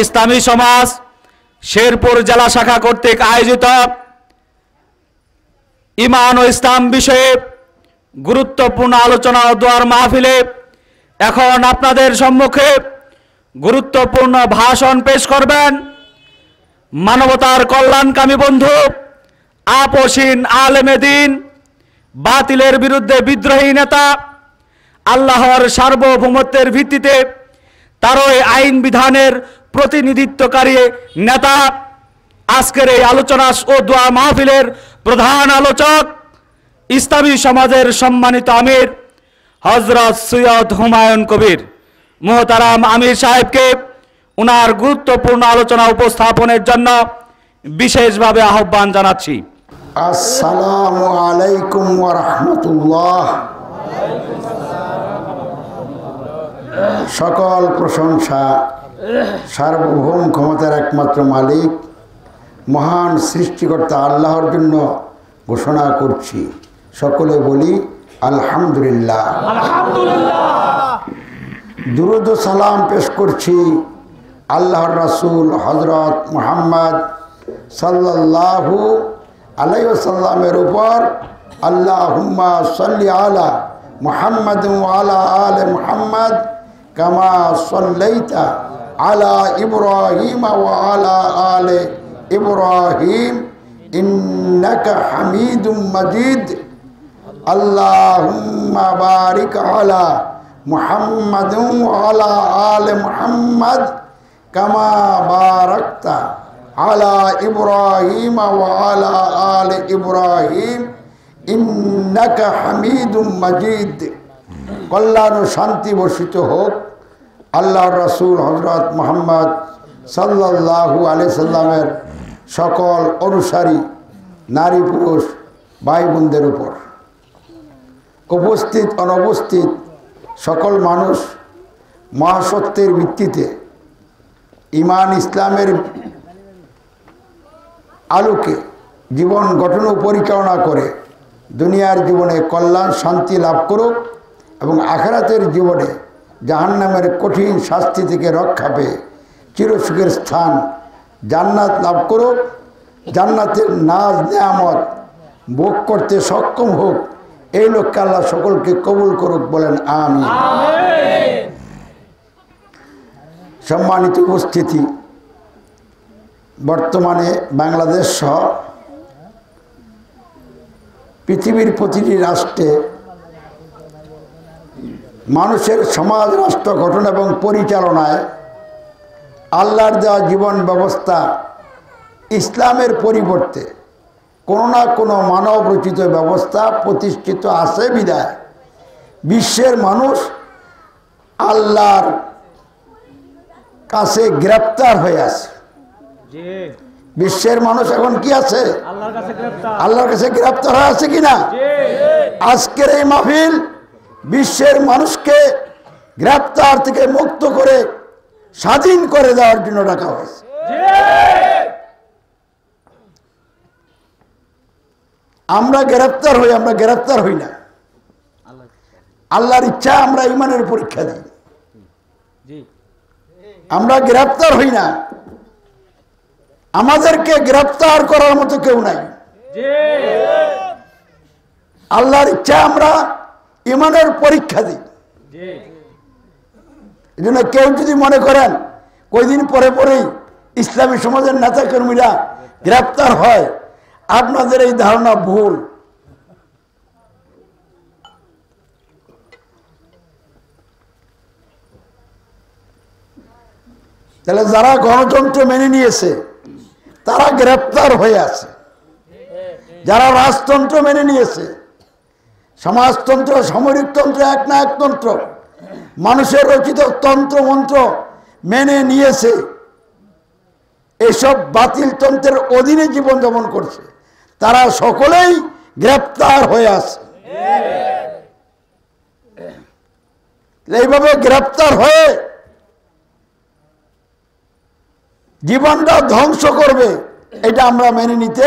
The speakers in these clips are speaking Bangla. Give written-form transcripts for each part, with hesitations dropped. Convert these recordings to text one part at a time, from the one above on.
ইসলামী সমাজ শেরপুর জেলা শাখা কর্তৃক আয়োজিত ঈমান ও ইসলাম বিষয়ে গুরুত্বপূর্ণ আলোচনা ও দোয়ার মাহফিলে এখন আপনাদের সম্মুখে গুরুত্বপূর্ণ ভাষণ পেশ করবেন মানবতার কল্যাণকামী বন্ধু, আপসীন আলেমে দ্বীন, বাতিলের বিরুদ্ধে বিদ্রোহী নেতা, আল্লাহর সার্বভৌমত্বের ভিত্তিতে তারই আইন বিধানের প্রতিনিধিত্বকারী নেতা, আজকের এই আলোচনা ও দোয়া মাহফিলের প্রধান আলোচক, ইসলামী সমাজের সম্মানিত আমির হযরত সৈয়দ হুমায়ুন কবির মুহতারাম আমির সাহেবকে ওনার গুরুত্বপূর্ণ আলোচনা উপস্থাপনের জন্য বিশেষভাবে আহ্বান জানাচ্ছি। আসসালামু আলাইকুম ওয়া রাহমাতুল্লাহ। সকল প্রশংসা সার্বভৌম ক্ষমতার একমাত্র মালিক মহান সৃষ্টিকর্তা আল্লাহর জন্য ঘোষণা করছি। সকলে বলি আলহামদুলিল্লাহ। দুরূদ ও সালাম পেশ করছি আল্লাহর রাসূল হযরত মুহাম্মদ সাল্লাল্লাহু আলাইহি ওয়াসাল্লামের উপর। আল্লাহুম্মা সাল্লি আলা মুহাম্মাদ ওয়া আলা আলি মুহাম্মাদ কামা সাল্লাইতা আলা ইব্রাহিম ওয়া আলা আলি ইব্রাহিম ইন্নাকা হামিদুম মাজিদ। আল্লাহুম্মা বারিক আলা মুহাম্মাদ ওয়া আলা আলি মুহাম্মাদ কামা বারাকতা আলা ইব্রাহিম ওয়া আলা আলি ইব্রাহিম ইন্নাকা হামিদুম মাজিদ। কল্যাণ ও শান্তি বর্ষিত হোক আল্লাহর রাসূল হযরত মুহাম্মদ সাল্লাল্লাহু আলাইহি সাল্লামের সকল অনুসারী নারী পুরুষ ভাই বোনদের উপর। উপস্থিত অনুপস্থিত সকল মানুষ মহাসত্যের ভিত্তিতে ঈমান ইসলামের আলোকে জীবন গঠন ও পরিচালনা করে দুনিয়ার জীবনে কল্যাণ শান্তি লাভ করুক এবং আখিরাতের জীবনে জাহান্নামের কঠিন শাস্তি থেকে রক্ষা পেয়ে চিরসুখের স্থান জান্নাত লাভ করুক। জান্নাতের নাজ নেয়ামত ভোগ করতে সক্ষম হোক, এই লক্ষ্যে আল্লাহ সকলকে কবুল করুক, বলেন আমিন। সম্মানিত উপস্থিতি, বর্তমানে বাংলাদেশ সহ পৃথিবীর প্রতিটি রাষ্ট্রে মানুষের সমাজ রাষ্ট্র গঠন এবং পরিচালনায় আল্লাহর দেওয়া জীবন ব্যবস্থা ইসলামের পরিবর্তে কোনো না কোনো মানব রচিত ব্যবস্থা প্রতিষ্ঠিত আছে বিধায় বিশ্বের মানুষ আল্লাহর কাছে গ্রেপ্তার হয়ে আছে। বিশ্বের মানুষ এখন কি আছে? আল্লাহর কাছে গ্রেপ্তার হয়ে আছে কিনা? আজকের এই মাহফিল বিশ্বের মানুষকে গ্রেপ্তার থেকে মুক্ত করে স্বাধীন করে দেওয়ার জন্য ডাকা হয়েছে। আমরা গ্রেপ্তার হই না। আল্লাহর ইচ্ছা আমরা ঈমানের পরীক্ষা দিই। আমরা গ্রেপ্তার হই না। আমাদেরকে গ্রেপ্তার করার মতো কেউ নাই। আল্লাহর ইচ্ছা আমরা ঈমানের পরীক্ষা দিই। এই জন্য কেউ যদি মনে করেন কয়দিন পরে পরেই ইসলামী সমাজের নেতা কর্মীরা গ্রেপ্তার হয়, আপনাদের এই ধারণা ভুল। তাহলে যারা গণতন্ত্র মেনে নিয়েছে তারা গ্রেপ্তার হয়ে আছে। যারা রাজতন্ত্র মেনে নিয়েছে, সমাজতন্ত্র, সামরিকতন্ত্র, এক না এক তন্ত্র, মানুষের রচিত তন্ত্র মন্ত্র মেনে নিয়েছে, এসব বাতিল তন্ত্রের অধীনে জীবনযাপন করছে, তারা সকলেই গ্রেপ্তার হয়ে আছে। এইভাবে গ্রেপ্তার হয়ে জীবনটা ধ্বংস করবে, এটা আমরা মেনে নিতে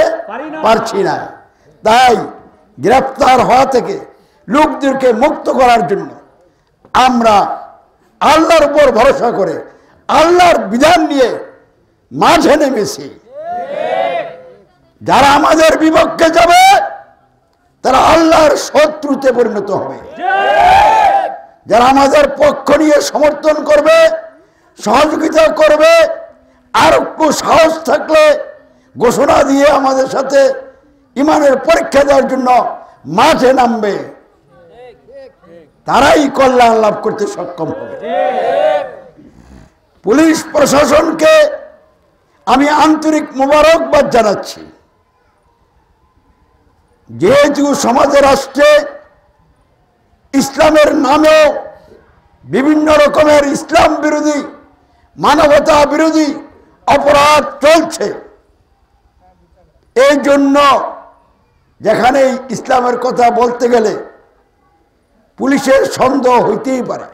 পারছি না। তাই গ্রেপ্তার হওয়া থেকে লোকদেরকে মুক্ত করার জন্য আমরা আল্লাহর উপর ভরসা করে আল্লাহর বিধান নিয়ে মাঝে নেমেছি। যারা আমাদের বিপক্ষে যাবে তারা আল্লাহর শত্রুতে পরিণত হবে। যারা আমাদের পক্ষ নিয়ে সমর্থন করবে, সহযোগিতা করবে, আর একটু সাহস থাকলে ঘোষণা দিয়ে আমাদের সাথে ইমানের পরীক্ষা দেওয়ার জন্য মাঠে নামবে, তারাই কল্যাণ লাভ করতে সক্ষম হবে। পুলিশ প্রশাসনকে আমি আন্তরিক মোবারকবাদ জানাচ্ছি। যেহেতু সমাজে রাষ্ট্রে ইসলামের নামেও বিভিন্ন রকমের ইসলাম বিরোধী, মানবতা বিরোধী অপরাধ চলছে, এই জন্য যেখানে ইসলামের কথা বলতে গেলে পুলিশের সন্দেহ হইতেই পারে।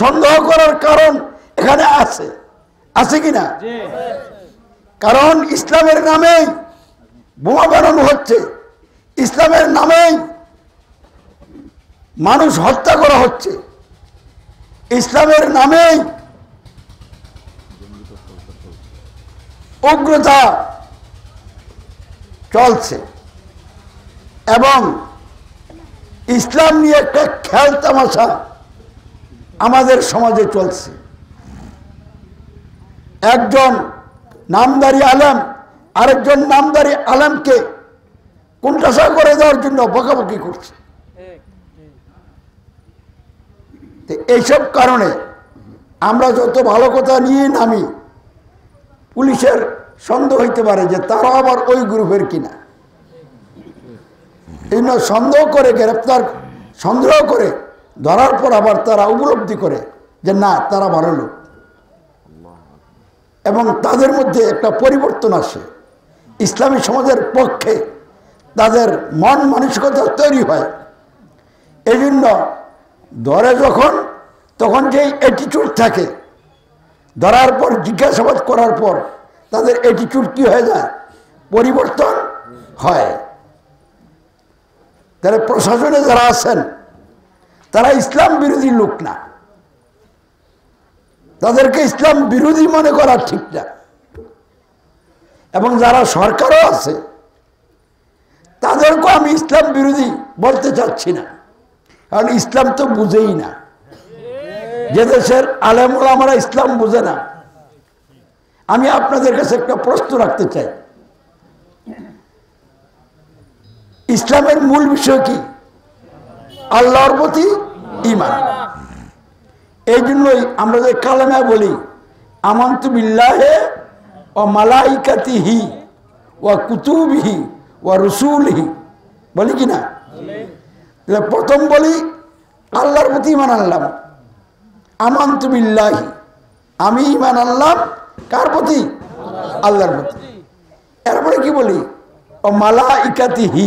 সন্দেহ করার কারণ এখানে আছে কিনা? কারণ ইসলামের নামেই বোমা বানানো হচ্ছে, ইসলামের নামেই মানুষ হত্যা করা হচ্ছে, ইসলামের নামেই উগ্রতা চলছে, এবং ইসলাম নিয়ে একটা খেল তামাশা আমাদের সমাজে চলছে। একজন নামদারি আলেম আরেকজন নামদারি আলেমকে কোণঠাসা করে দেওয়ার জন্য বকাবকি করছে। এইসব কারণে আমরা যত ভালো কথা নিয়ে নামি, পুলিশের সন্দেহ হইতে পারে যে তারা আবার ওই গ্রুপের কিনা। এই জন্য সন্দেহ করে ধরার পর আবার তারা উপলব্ধি করে যে না, তারা ভালো লোক, এবং তাদের মধ্যে একটা পরিবর্তন আসে। ইসলামী সমাজের পক্ষে তাদের মন মানসিকতা তৈরি হয়। এই জন্য ধরে তখন যে অ্যাটিটিউড থাকে, ধরার পর জিজ্ঞাসাবাদ করার পর তাদের অ্যাটিটিউড কি হয়ে যায়? পরিবর্তন হয়। তারা প্রশাসনে যারা আছেন তারা ইসলাম বিরোধী লোক না, তাদেরকে ইসলাম বিরোধী মনে করা ঠিক না। এবং যারা সরকারও আছে তাদেরকেও আমি ইসলাম বিরোধী বলতে চাচ্ছি না, কারণ ইসলাম তো বুঝেই না। যে দেশের আলেম ওলামারা ইসলাম বুঝে না, আমি আপনাদের কাছে একটা প্রশ্ন রাখতে চাই, ইসলামের মূল বিষয় কি? আল্লাহর প্রতি ঈমান। এই জন্যই আমরা যে কালেমা বলি আমানতু বিল্লাহি ওয়া মালাইকাতিহি ওয়া কুতুবিহি ওয়া রুসুলিহি, বলি কি না? প্রথম বলি আল্লাহর প্রতি ঈমান আনলাম, আমানতু বিল্লাহি, আমি ঈমান আনলাম কার প্রতি? আল্লাহর প্রতি। এরপরে কি বলি? ও মালাইকাতিহি,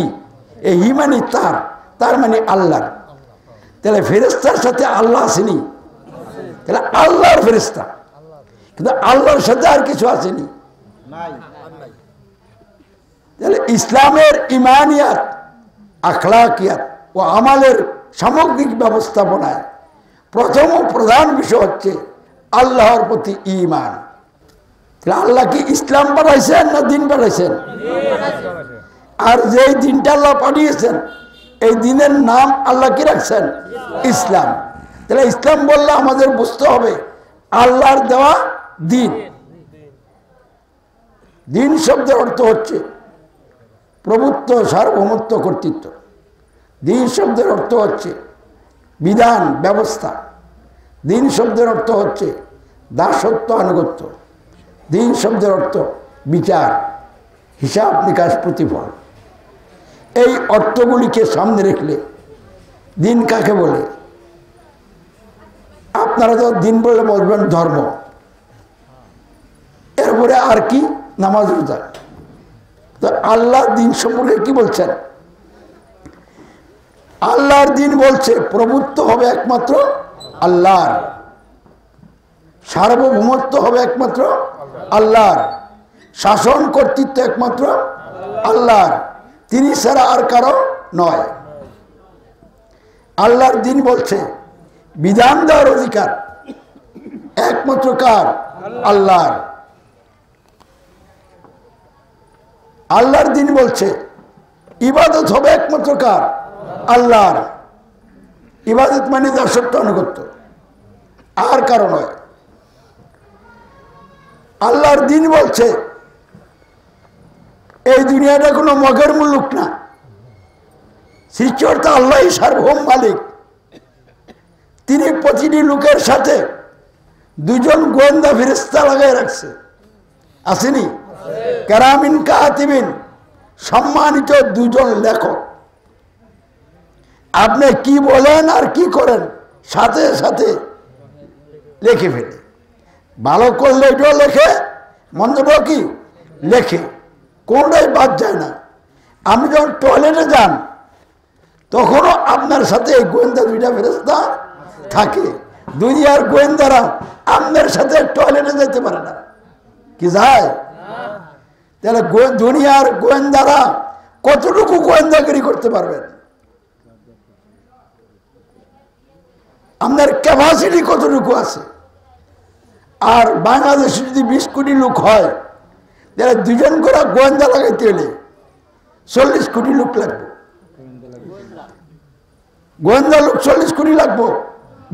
এই হি মানে তার মানে আল্লাহর। তাহলে ফেরেশতার সাথে আল্লাহ আসেনি, তাহলে আল্লাহর ফেরেশতা, কিন্তু আল্লাহর সাথে আর কিছু আসেনি। তাহলে ইসলামের ইমানিয়াত, আখলাকিয়াত ও আমালের সামগ্রিক ব্যবস্থাপনায় প্রথম ও প্রধান বিষয় হচ্ছে আল্লাহর প্রতি ঈমান। তাহলে আল্লাহ কি ইসলাম পাঠাইছেন না দিন পাঠাইছেন? আর যেই দিনটা আল্লাহ পাঠিয়েছেন এই দিনের নাম আল্লাহ কি রাখছেন? ইসলাম। তাহলে ইসলাম বললে আমাদের বুঝতে হবে আল্লাহর দেওয়া দিন। দিন শব্দের অর্থ হচ্ছে প্রভুত্ব, সার্বভৌমত্ব, কর্তৃত্ব। দিন শব্দের অর্থ হচ্ছে বিধান, ব্যবস্থা। দিন শব্দের অর্থ হচ্ছে দাসত্ব, আনুগত্য। দিন শব্দের অর্থ বিচার, হিসাব নিকাশ, প্রতিফল। এই অর্থগুলিকে সামনে রেখলে দিন কাকে বলে? আপনারা তো দিন বলে বলবেন ধর্ম, এরপরে আর কি? নামাজ, রোজা। তো আল্লাহর দিন সম্পর্কে কি বলছেন? আল্লাহর দিন বলছে প্রভুত্ব হবে একমাত্র আল্লাহর, সার্বভৌমত্ব হবে একমাত্র আল্লাহর, শাসন কর্তৃত্ব একমাত্র আল্লাহর, তিনি ছাড়া আর কারো নয়। আল্লাহর দিন বলছে বিধান দেওয়ার অধিকার একমাত্র কার? আল্লাহর। আল্লাহর দিন বলছে ইবাদত হবে একমাত্র কার? আল্লাহর। ইবাদত মানে দাসত্ব আনুগত্য, আর কারণ নয়। আল্লাহর দিন বলছে এই দুনিয়াটা কোনো মগের মুলুক না, সৃষ্টিকর্তা আল্লাহই সার্বভৌম মালিক। তিনি প্রতিটি লোকের সাথে দুজন গোয়েন্দা ফেরেশতা লাগাই রাখছে, আসেনি? কেরামিন কাতিবিন, সম্মানিত দুজন লেখক। আপনি কি বলেন আর কি করেন সাথে সাথে লিখে ফেলে। ভালো করলে এটাও লেখে, মন্দটাও কি লেখে, কোনটাই বাদ যায় না। আপনি যখন টয়লেটে যান তখনও আপনার সাথে এই গোয়েন্দা দুইটা ফেরেশতা থাকে। দুনিয়ার গোয়েন্দারা আপনার সাথে টয়লেটে যেতে পারে না, কি যায়? তাহলে দুনিয়ার গোয়েন্দারা কতটুকু গোয়েন্দাগিরি করতে পারবেন? আপনার ক্যাপাসিটি কতটুকু আছে? আর বাংলাদেশে যদি 20 কোটি লোক হয় তাহলে দুজন করে গোয়েন্দা লাগাইতে হলে 40 কোটি লোক লাগবে। গোয়েন্দা লোক 40 কোটি লাগবো,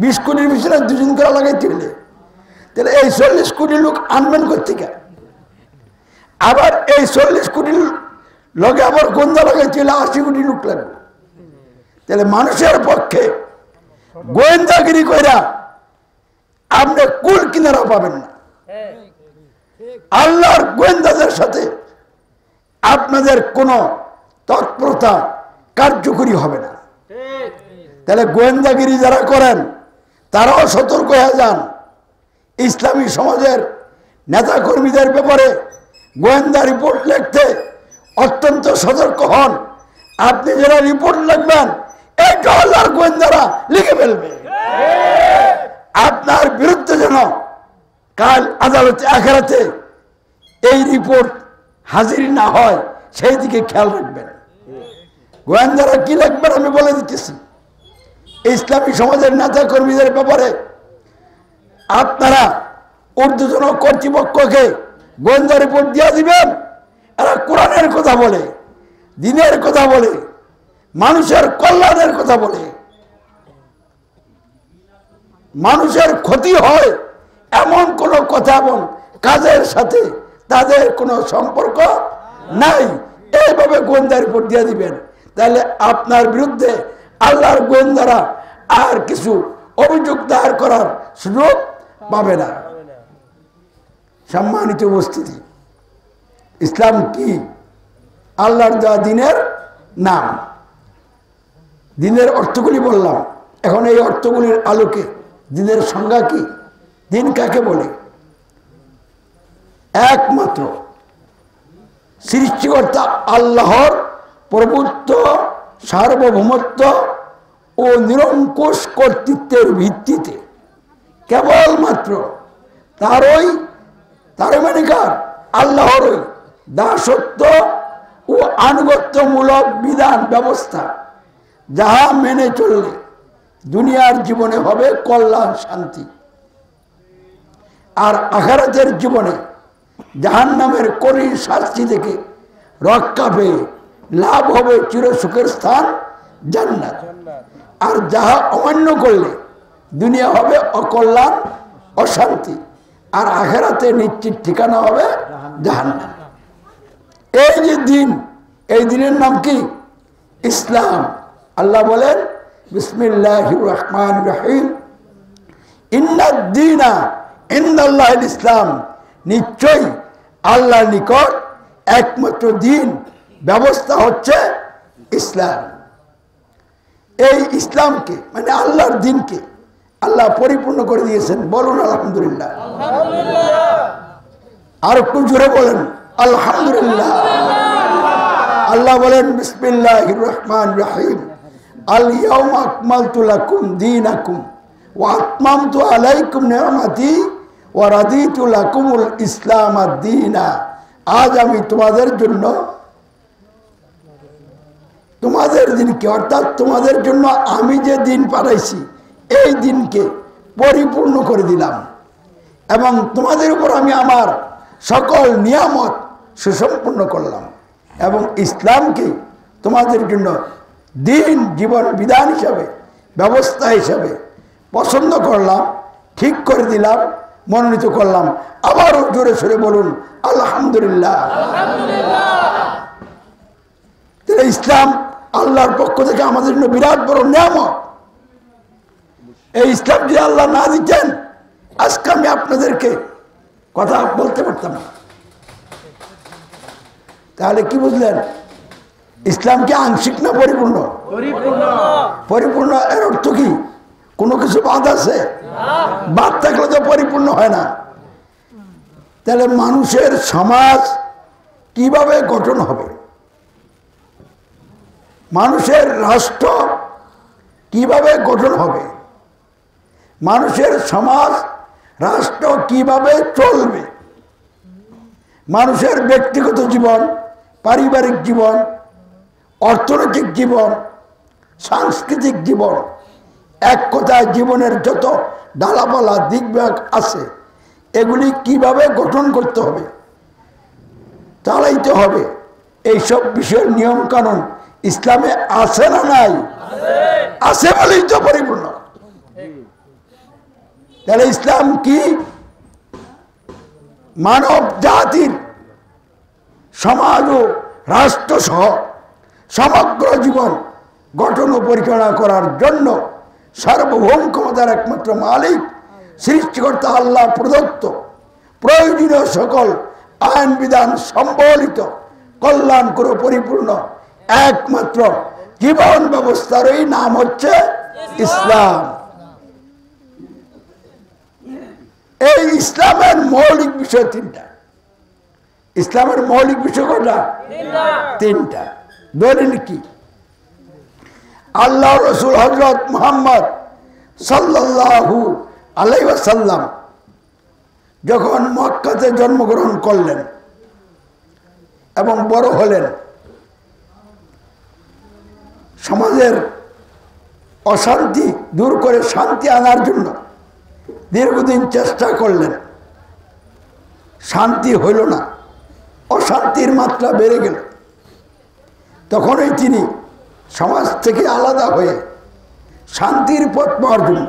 20 কোটির পিছনে দুজন করে লাগাইতে হলে। তাহলে এই 40 কোটি লোক আনবেন কোথেকে? আবার এই 40 কোটি লোকে আবার গোয়েন্দা লাগাইতে হলে 80 কোটি লোক লাগবে। তাহলে মানুষের পক্ষে গোয়েন্দাগিরি কইরা আপনি কুল কিনারা পাবেন না। আল্লাহর গোয়েন্দাদের সাথে আপনাদের কোনো তৎপরতা কার্যকরী হবে না। তাহলে গোয়েন্দাগিরি যারা করেন তারাও সতর্ক হয়ে যান। ইসলামী সমাজের নেতা কর্মীদের ব্যাপারে গোয়েন্দা রিপোর্ট লিখতে অত্যন্ত সতর্ক হন। আপনি যারা রিপোর্ট লিখবেন এইটা আল্লাহর গোয়েন্দারা লিখে ফেলবে। আপনার বিরুদ্ধে যেন কাল আদালতে আখেরাতে এই রিপোর্ট হাজির না হয় সেই দিকে খেয়াল রাখবেন। গোয়েন্দারা কি লিখবেন আমি বলে দিতেছি। ইসলামী সমাজের নেতা কর্মীদের ব্যাপারে আপনারা ঊর্ধ্বতন কর্তৃপক্ষকে গোয়েন্দা রিপোর্ট দিয়ে দিবেন। এরা কোরআনের কথা বলে, দ্বীনের কথা বলে, মানুষের কল্যাণের কথা বলে। মানুষের ক্ষতি হয় এমন কোন কথা এবং কাজের সাথে তাদের কোনো সম্পর্ক নাই, এইভাবে গোয়েন্দা রিপোর্ট দিয়ে দিবেন। তাহলে আপনার বিরুদ্ধে আল্লাহর গোয়েন্দারা আর কিছু অভিযোগ দায়ের করার সুযোগ পাবে না। সম্মানিত উপস্থিতি, ইসলাম কি? আল্লাহর দেওয়া দ্বীনের নাম। দ্বীনের অর্থগুলি বললাম, এখন এই অর্থগুলির আলোকে দ্বীনের সংজ্ঞা কি? দ্বীন কাকে বলে? একমাত্র সৃষ্টিকর্তা আল্লাহর প্রভুত্ব, সার্বভৌমত্ব ও নিরঙ্কুশ কর্তৃত্বের ভিত্তিতে কেবলমাত্র তার মানে কার? আল্লাহরই দাসত্ব ও আনুগত্যমূলক বিধান ব্যবস্থা, যাহা মেনে চললে দুনিয়ার জীবনে হবে কল্যাণ, শান্তি, আর আখিরাতের জীবনে জাহান্নামের কঠিন শাস্তি থেকে রক্ষা পেয়ে লাভ হবে চিরসুখের স্থান জান্নাত। আর যাহা অমান্য করলে দুনিয়া হবে অকল্যাণ, অশান্তি, আর আখিরাতে নিশ্চিত ঠিকানা হবে জাহান্নাম। এই যে দিন, এই দিনের নাম কি? ইসলাম। আল্লাহ বলেন বিসমিল্লাহির রহমানির রহিম, ইন্নাদ দীনা ইনদাল্লাহিল ইসলাম, নিশ্চয়ই আল্লাহর নিকট একমাত্র দিন ব্যবস্থা হচ্ছে ইসলাম। এই ইসলামকে মানে আল্লাহর দিনকে আল্লাহ পরিপূর্ণ করে দিয়েছেন। বলুন আলহামদুলিল্লাহ। আর একটু জোরে বলেন আলহামদুলিল্লাহ। আল্লাহ বলেন বিসমিল্লাহির রহমানির রহিম, আল ইয়াউমা আকমালতু লাকুম দীনাকুম ওয়া আতমামতু আলাইকুম নি'মাতি ওয়া রাদিতু লাকুমুল ইসলাম আদ-দীনা। আজ আমি তোমাদের জন্য তোমাদের দিনকে, অর্থাৎ তোমাদের জন্য আমি যে দিন পাঠাইছি এই দিনকে পরিপূর্ণ করে দিলাম এবং তোমাদের উপর আমি আমার সকল নিয়ামত সুসম্পন্ন করলাম এবং ইসলামকে তোমাদের জন্য দিন জীবন বিধান হিসাবে ব্যবস্থা হিসাবে পছন্দ করলাম, ঠিক করে দিলাম, মনোনীত করলাম। আবারও জোরে সরে বলুন আলহামদুলিল্লাহ। তাহলে ইসলাম আল্লাহর পক্ষ থেকে আমাদের জন্য বিরাট বড় নিয়ামত। এই ইসলাম যদি আল্লাহ না দিতেন আজকে আমি আপনাদেরকে কথা বলতে পারতাম না। তাহলে কি বুঝলেন? ইসলাম কি আংশিক না পরিপূর্ণ? পরিপূর্ণ। এর অর্থ কি কোনো কিছু বাদ আছে? বাদ থাকলে তো পরিপূর্ণ হয় না। তাহলে মানুষের সমাজ কিভাবে গঠন হবে, মানুষের রাষ্ট্র কিভাবে গঠন হবে, মানুষের সমাজ রাষ্ট্র কিভাবে চলবে, মানুষের ব্যক্তিগত জীবন, পারিবারিক জীবন, অর্থনৈতিক জীবন, সাংস্কৃতিক জীবন, এক কথায় জীবনের যত ডালাপালা দিকবিভাগ আছে এগুলি কিভাবে গঠন করতে হবে, চালাইতে হবে, এইসব বিষয়ের নিয়ম কানুন ইসলামে আছে না নাই? আছে বলেই তো পরিপূর্ণ। তাহলে ইসলাম কি মানব জাতির সমাজ ও রাষ্ট্র সহ সমগ্র জীবন গঠন ও পরিচালনা করার জন্য সার্বভৌম ক্ষমতার একমাত্র মালিক সৃষ্টিকর্তা আল্লাহ প্রদত্ত প্রয়োজনীয় সকল আইন বিধান সম্বলিত কল্যাণকর পরিপূর্ণ একমাত্র জীবন ব্যবস্থারই নাম হচ্ছে ইসলাম। এই ইসলামের মৌলিক বিষয় তিনটা। ইসলামের মৌলিক বিষয় কটা? তিনটা। দলিল কি? আল্লাহ রসুল হযরত মুহাম্মদ সাল্লাল্লাহু আলাইহি ওয়াসাল্লাম যখন মক্কাতে জন্মগ্রহণ করলেন এবং বড় হলেন, সমাজের অশান্তি দূর করে শান্তি আনার জন্য দীর্ঘদিন চেষ্টা করলেন। শান্তি হইল না, অশান্তির মাত্রা বেড়ে গেল। তখনই তিনি সমাজ থেকে আলাদা হয়ে শান্তির পথ পাওয়ার জন্য,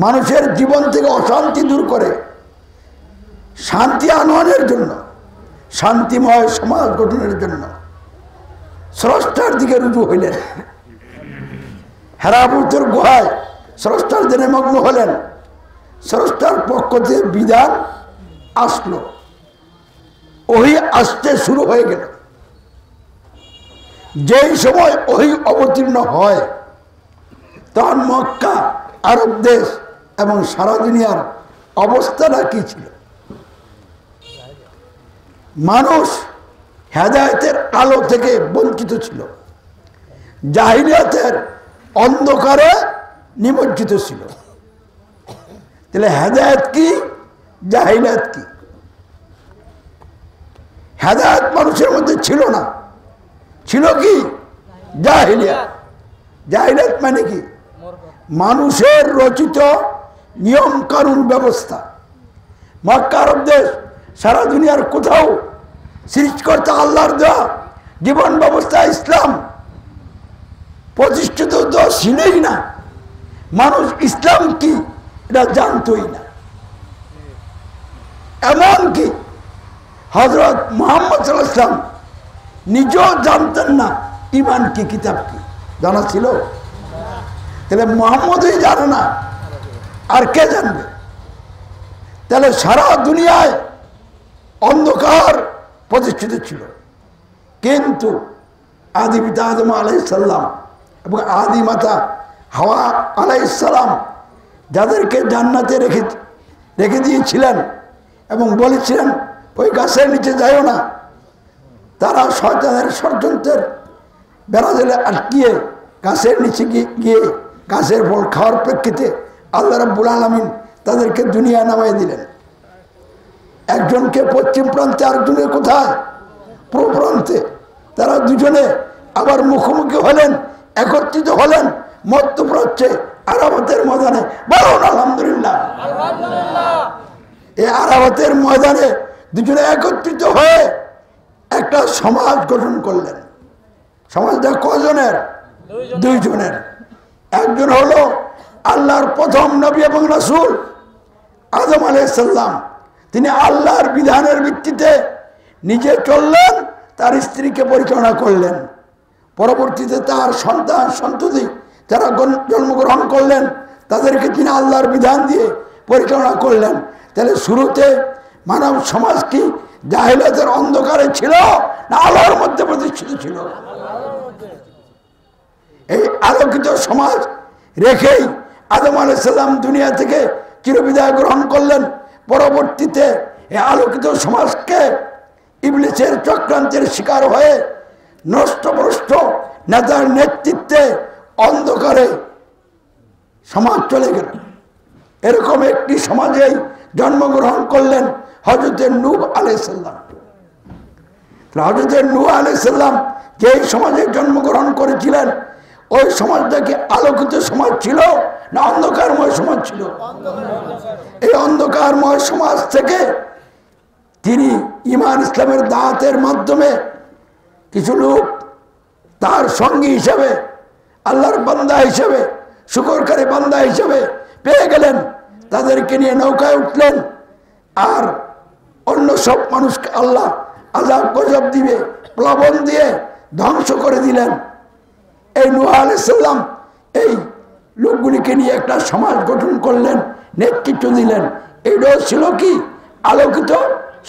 মানুষের জীবন থেকে অশান্তি দূর করে শান্তি আনয়নের জন্য, শান্তিময় সমাজ গঠনের জন্য স্রষ্টার দিকে রুজু হইলেন। হেরাপুরের গুহায় স্রষ্টার দিনে মগ্ন হলেন। স্রষ্টার পক্ষ থেকে বিধান আসলো, ওহী আসতে শুরু হয়ে গেল। যেই সময় ওহী অবতীর্ণ হয় তখন মক্কা, আরব দেশ এবং সারা দুনিয়ার অবস্থাটা কি ছিল? মানুষ হেদায়েতের আলো থেকে বঞ্চিত ছিল, জাহিলিয়াতের অন্ধকারে নিমজ্জিত ছিল। তাহলে হেদায়েত কি, জাহিলিয়াত কি? হেদায়েত মানুষের মধ্যে ছিল না, ছিল কি? জাহিলিয়াত। জাহিলিয়াত মানে কি? মানুষের রচিত নিয়ম কানুন ব্যবস্থা। মক্কা, আরব দেশ, সারা দুনিয়ার কোথাও সৃষ্টিকর্তা আল্লাহর দেওয়া জীবন ব্যবস্থা ইসলাম প্রতিষ্ঠিত তো ছিলই না। মানুষ ইসলাম কি এটা জানতই না। এমনকি হযরত মুহাম্মদ সাল্লাল্লাহু আলাইহি ওয়াসাল্লাম নিজেও জানতেন না ঈমান কি, কিতাব কি। জানা ছিল? তাহলে মুহাম্মদই জানে না, আর কে জানবে? তাহলে সারা দুনিয়ায় অন্ধকার প্রতিষ্ঠিত ছিল। কিন্তু আদি পিতা আদম আলাইহিস সালাম এবং আদি মাতা হাওয়া আলাইহিস সালাম যাদেরকে জান্নাতে রেখে দিয়েছিলেন এবং বলেছিলেন ওই গাছের নিচে যাইও না, তারা শয়তানের ষড়যন্ত্রের বেড়াজালে আটকিয়ে গাছের নিচে গিয়ে গাছের ফল খাওয়ার প্রেক্ষিতে আল্লাহ রাব্বুল আলামিন তাদেরকে দুনিয়ায় নামাই দিলেন। একজনকে পশ্চিম প্রান্তে, আরেকজনের কোথায়? পূর্ব প্রান্তে। তারা দুজনে আবার মুখোমুখি হলেন, একত্রিত হলেন মধ্যপ্রাচ্যে আরাফাতের ময়দানে, বলুন আলহামদুলিল্লাহ। এই আরাফাতের ময়দানে দুজনে একত্রিত হয়ে একটা সমাজ গঠন করলেন। সমাজটা কজনের? দুইজনের। একজন হলো আল্লাহর প্রথম নবী এবং রাসূল আদম আলাইহিস সালাম। তিনি আল্লাহর বিধানের ভিত্তিতে নিজে চললেন, তার স্ত্রীকে পরিচালনা করলেন। পরবর্তীতে তার সন্তান সন্ততি যারা জন্মগ্রহণ করলেন তাদেরকে তিনি আল্লাহর বিধান দিয়ে পরিচালনা করলেন। তাহলে শুরুতে মানব সমাজ কি জাহেলিয়াতের অন্ধকারে ছিল না আলোর মধ্যে প্রতিষ্ঠিত ছিল? এই আলোকিত সমাজ রেখেই আদম আলাইহিস সালাম দুনিয়া থেকে চিরবিদায় গ্রহণ করলেন। পরবর্তীতে এই আলোকিত সমাজকে ইবলিসের চক্রান্তের শিকার হয়ে নষ্টভ্রষ্ট নেতার নেতৃত্বে অন্ধকারে সমাজ চলে গেল। এরকম একটি সমাজেই জন্মগ্রহণ করলেন হযরতে নূহ আলাইহিস সালাম। হযরতে নূহ আলাইহিস সালাম যে সমাজে জন্মগ্রহণ করেছিলেন ওই সমাজটা কি আলোকিত সমাজ ছিল না অন্ধকারময় সমাজ ছিল? এই অন্ধকারময় সমাজ থেকে তিনি ঈমান ইসলামের দাওয়াতের মাধ্যমে কিছু লোক তার সঙ্গী হিসেবে, আল্লাহর বান্দা হিসেবে, শুকরকারী বান্দা হিসেবে পেয়ে গেলেন। তাদেরকে নিয়ে নৌকায় উঠলেন আর অন্য সব মানুষকে আল্লাহ আযাব গজব দিবে, প্লাবন দিয়ে ধ্বংস করে দিলেন। এই নূহ আলাইহিস সালাম এই লোকগুলিকে নিয়ে একটা সমাজ গঠন করলেন, নেতৃত্ব দিলেন। এটাও ছিল কি আলোকিত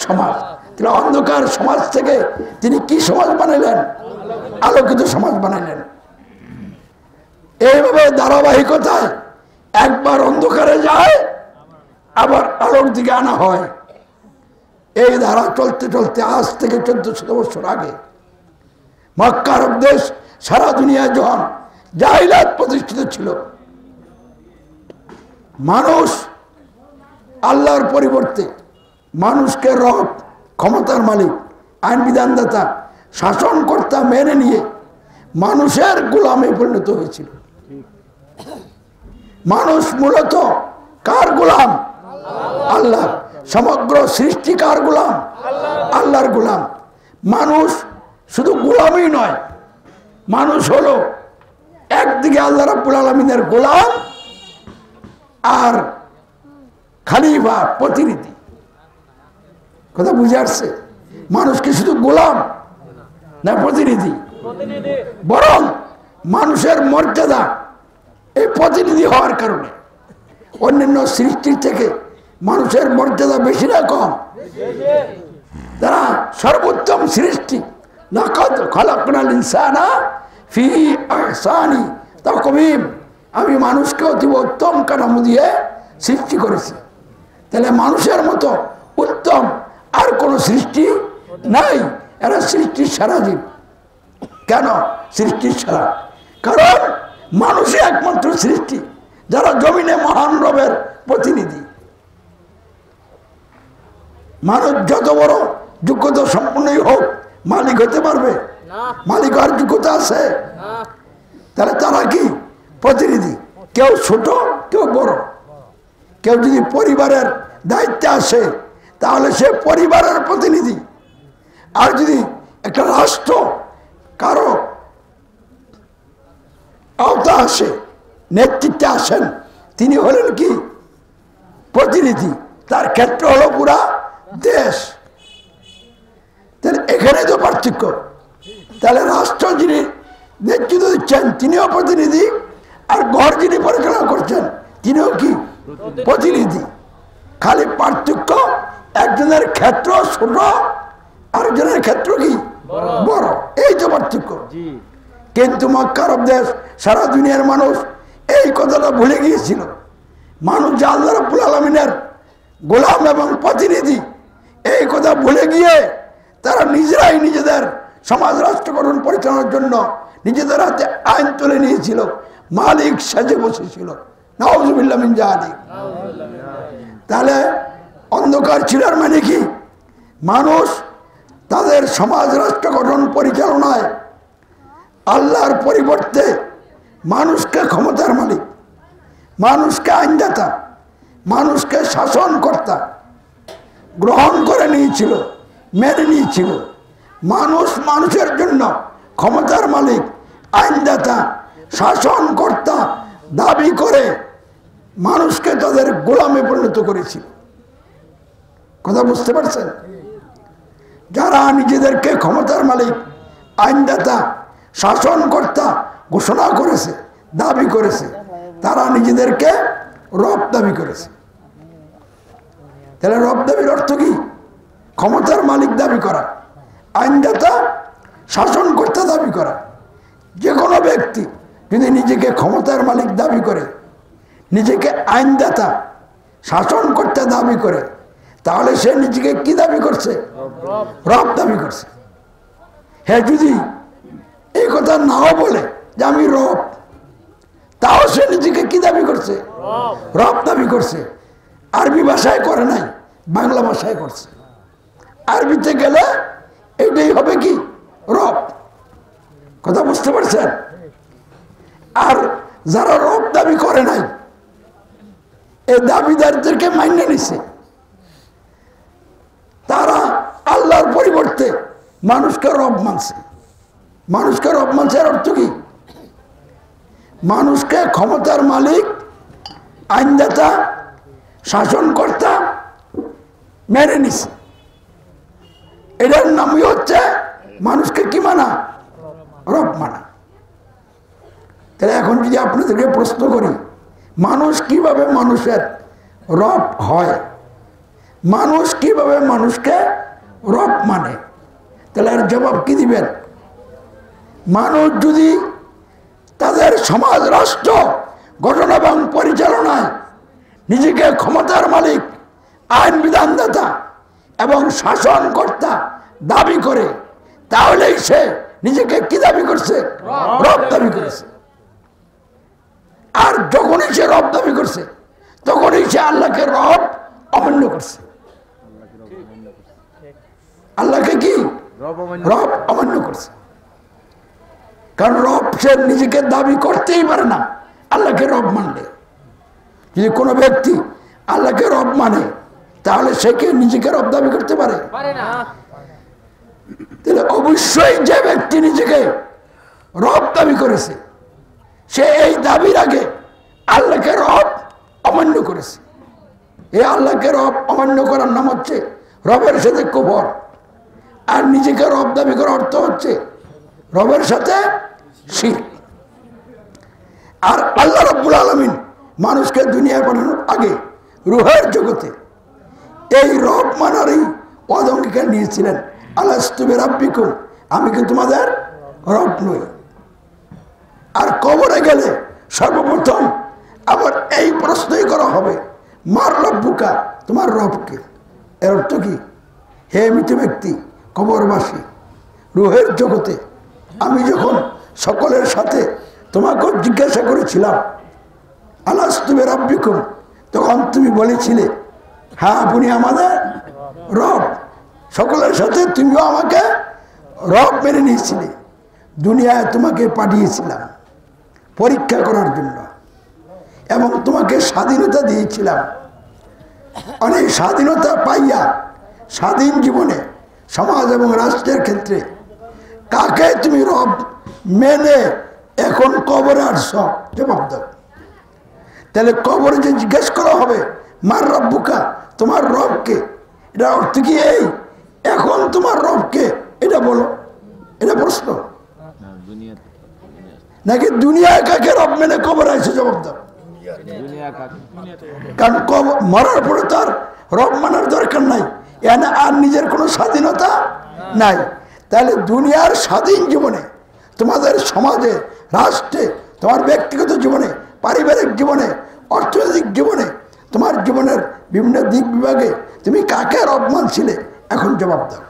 সমাজ। তাহলে অন্ধকার সমাজ থেকে তিনি কি সমাজ বানাইলেন? আলোকিত সমাজ বানাইলেন। এইভাবে ধারাবাহিকতায় একবার অন্ধকারে যায় আবার আলোর দিকে আনা হয়। এই ধারা চলতে চলতে আজ থেকে 1400 বছর আগে মক্কা আরব দেশ সারা দুনিয়ায় যখন জাহিলিয়াত প্রতিষ্ঠিত ছিল, মানুষ আল্লাহর পরিবর্তে মানুষকে রব, ক্ষমতার মালিক, আইন বিধানদাতা, শাসনকর্তা মেনে নিয়ে মানুষের গোলামে পরিণত হয়েছিল। মানুষ মূলত কার গোলাম? আল্লাহ। সমগ্র সৃষ্টি কার গোলাম? আল্লাহর গোলাম। মানুষ শুধু গোলামই নয়, মানুষ হলো একদিকে আল্লাহ রাব্বুল আলামিনের গোলাম আর খলিফা, প্রতিনিধি। কথা বুঝে আসছে? মানুষ কি শুধু গোলাম না প্রতিনিধি? বরং মানুষের মর্যাদা এই প্রতিনিধি হওয়ার কারণে অন্যান্য সৃষ্টির থেকে মানুষের মর্যাদা বেশি না কম? তারা সর্বোত্তম সৃষ্টি। লাকাদ খালাকনাল ইনসানা ফি আহসানি তাকওয়িম। আমি মানুষকে অতি উত্তম কাঠামো দিয়ে সৃষ্টি করেছি। তাহলে মানুষের মতো উত্তম আর কোনো সৃষ্টি নাই। এরা সৃষ্টির সেরা জীব। কেন সৃষ্টির সেরা? কারণ মানুষই একমাত্র সৃষ্টি যারা জমিনে মহান রবের প্রতিনিধি। মানুষ যত বড় যোগ্যতা সম্পন্নই হোক, মালিক হতে পারবে? মালিক হওয়ার যোগ্যতা আছে? তাহলে তারা কি প্রতিনিধি? কেউ ছোট, কেউ বড়। কেউ যদি পরিবারের দায়িত্বে আসে তাহলে সে পরিবারের প্রতিনিধি। আর যদি একটা রাষ্ট্র কারো আওতা আসে, নেতৃত্বে আসেন, তিনি হলেন কি প্রতিনিধি। তার ক্ষেত্র হলো পুরা দেশ। তাহলে এখানে তো পার্থক্য। তাহলে রাষ্ট্র যিনি নেতৃত্ব দিচ্ছেন তিনিও প্রতিনিধি, আর ঘর যিনি পরিচালনা করছেন তিনিও কি প্রতিনিধি। খালি পার্থক্য একজনের ক্ষেত্র ছোট, আরেকজনের ক্ষেত্র কি বড়। এই তো পার্থক্য। কিন্তু মক্কা আরব দেশ, সারা দুনিয়ার মানুষ এই কথাটা ভুলে গিয়েছিল। মানুষ যে আল্লাহ রাব্বুল আলামিনের গোলাম এবং প্রতিনিধি, এই কথা ভুলে গিয়ে তারা নিজেরাই নিজেদের সমাজ রাষ্ট্র গঠন পরিচালনার জন্য নিজেদের হাতে আইন তুলে নিয়েছিল, মালিক সেজে বসেছিল। নাউযুবিল্লাহ মিন যালিক। তাহলে অন্ধকার ছিল মানে কি? মানুষ তাদের সমাজ রাষ্ট্র গঠন পরিচালনায় আল্লাহর পরিবর্তে মানুষকে ক্ষমতার মালিক, মানুষকে আইনদাতা, মানুষকে শাসনকর্তা গ্রহণ করে নিয়েছিল, মেনে নিয়েছিল। মানুষ মানুষের জন্য ক্ষমতার মালিক, আইনদাতা, শাসনকর্তা দাবি করে মানুষকে তাদের গোলামে পরিণত করেছিল। কথা বুঝতে পারছেন? যারা নিজেদেরকে ক্ষমতার মালিক, আইনদাতা, শাসনকর্তা ঘোষণা করেছে, দাবি করেছে, তারা নিজেদেরকে রব দাবি করেছে। তাহলে রব দাবির অর্থ কি? ক্ষমতার মালিক দাবি করা, আইনদাতা, শাসনকর্তা দাবি করা। যে কোনো ব্যক্তি যদি নিজেকে ক্ষমতার মালিক দাবি করে, নিজেকে আইনদাতা, শাসনকর্তা দাবি করে, তাহলে সে নিজেকে কি দাবি করছে? রব দাবি করছে। হ্যাঁ, যদি এই কথা নাও বলে যে আমি রব, তাও সে নিজেকে কি দাবি করছে? রব দাবি করছে। আরবি ভাষায় করে নাই, বাংলা ভাষায় করছে। আরবিতে গেলে এটাই হবে কি? রব। কথা বুঝতে পারছেন? আর যারা রব দাবি করে নাই, এই দাবিদারদেরকে মান্য নিছে, তারা আল্লাহর পরিবর্তে মানুষকে রব মানছে। মানুষকে রব মানছে এর অর্থ কি? মানুষকে ক্ষমতার মালিক, আইনদাতা, শাসনকর্তা মেনে নিছে। এটার নামই হচ্ছে মানুষকে কি মানা? রব মানা। তাহলে এখন যদি আপনাদেরকে প্রশ্ন করি, মানুষ কিভাবে মানুষের রব হয়, মানুষ কিভাবে মানুষকে রব মানে, তাহলে এর জবাব কি দিবেন? মানুষ যদি তাদের সমাজ, রাষ্ট্র গঠন এবং পরিচালনায় নিজেকে ক্ষমতার মালিক, আইন বিধানদাতা এবং শাসনকর্তা দাবি করে, তাহলেই সে নিজেকে কি দাবি করছে? রব দাবি করেছে। আর যখনই সে রব দাবি করছে, তখনই সে আল্লাহকে রব অমান্য করছে। আল্লাহকে কি? রব অমান্য করছে। কারণ রব সে নিজেকে দাবি করতেই পারে না আল্লাহকে রব মানলে। যদি কোনো ব্যক্তি আল্লাহকে রব মানে, তাহলে সে কে নিজেকে রব দাবি করতে পারে? তাহলে অবশ্যই যে ব্যক্তি নিজেকে রব দাবি করেছে, সে এই দাবির আগে আল্লাহকে রব অমান্য করেছে। এই আল্লাহকে রব অমান্য করার নাম হচ্ছে রবের সাথে কুফর। আর নিজেকে রব দাবি করার অর্থ হচ্ছে রবের সাথে শিরক। আর আল্লাহ রাব্বুল আলামিন মানুষকে দুনিয়ায় পাঠানোর আগে রূহের জগতে এই রব মানারই অঙ্গীকার নিয়েছিলেন, আলাস্তু বিরাব্বিকুম, আমি কি তোমাদের রব নই? আর কবরে গেলে সর্বপ্রথম আবার এই প্রশ্নই করা হবে, মার রব্বুকা, তোমার রবকে। এর অর্থ কি? হে মৃত ব্যক্তি, কবরবাসী, রূহের জগতে আমি যখন সকলের সাথে তোমাকে জিজ্ঞাসা করেছিলাম আলাস্তু বিরাব্বিকুম, তখন তুমি বলেছিলে হ্যাঁ আপনি আমাদের রব। সকলের সাথে তুমিও আমাকে রব মেনে নিয়েছিলে। দুনিয়ায় তোমাকে পাঠিয়েছিলাম পরীক্ষা করার জন্য এবং তোমাকে স্বাধীনতা দিয়েছিলাম। অনেক স্বাধীনতা পাইয়া স্বাধীন জীবনে সমাজ এবং রাষ্ট্রের ক্ষেত্রে কাকে তুমি রব মেনে এখন কবরে আসছ? জবাব দাও। তাহলে কবরে যে জিজ্ঞেস করা হবে মার রব্বুকা, তোমার রবকে, এটা অর্থ কি এই এখন তোমার রবকে এটা বলো? এটা প্রশ্ন নাকি দুনিয়ায় কাকে রব মেনে কবরে আসছে? জবাব দাও। কারণ মরার পরে তার রব মানার দরকার নাই, এখানে আর নিজের কোনো স্বাধীনতা নাই। তাহলে দুনিয়ার স্বাধীন জীবনে, তোমাদের সমাজে, রাষ্ট্রে, তোমার ব্যক্তিগত জীবনে, পারিবারিক জীবনে, অর্থনৈতিক জীবনে, তোমার জীবনের বিভিন্ন দিক বিভাগে তুমি কাকে রব মানছিলে? এখন জবাব দাও।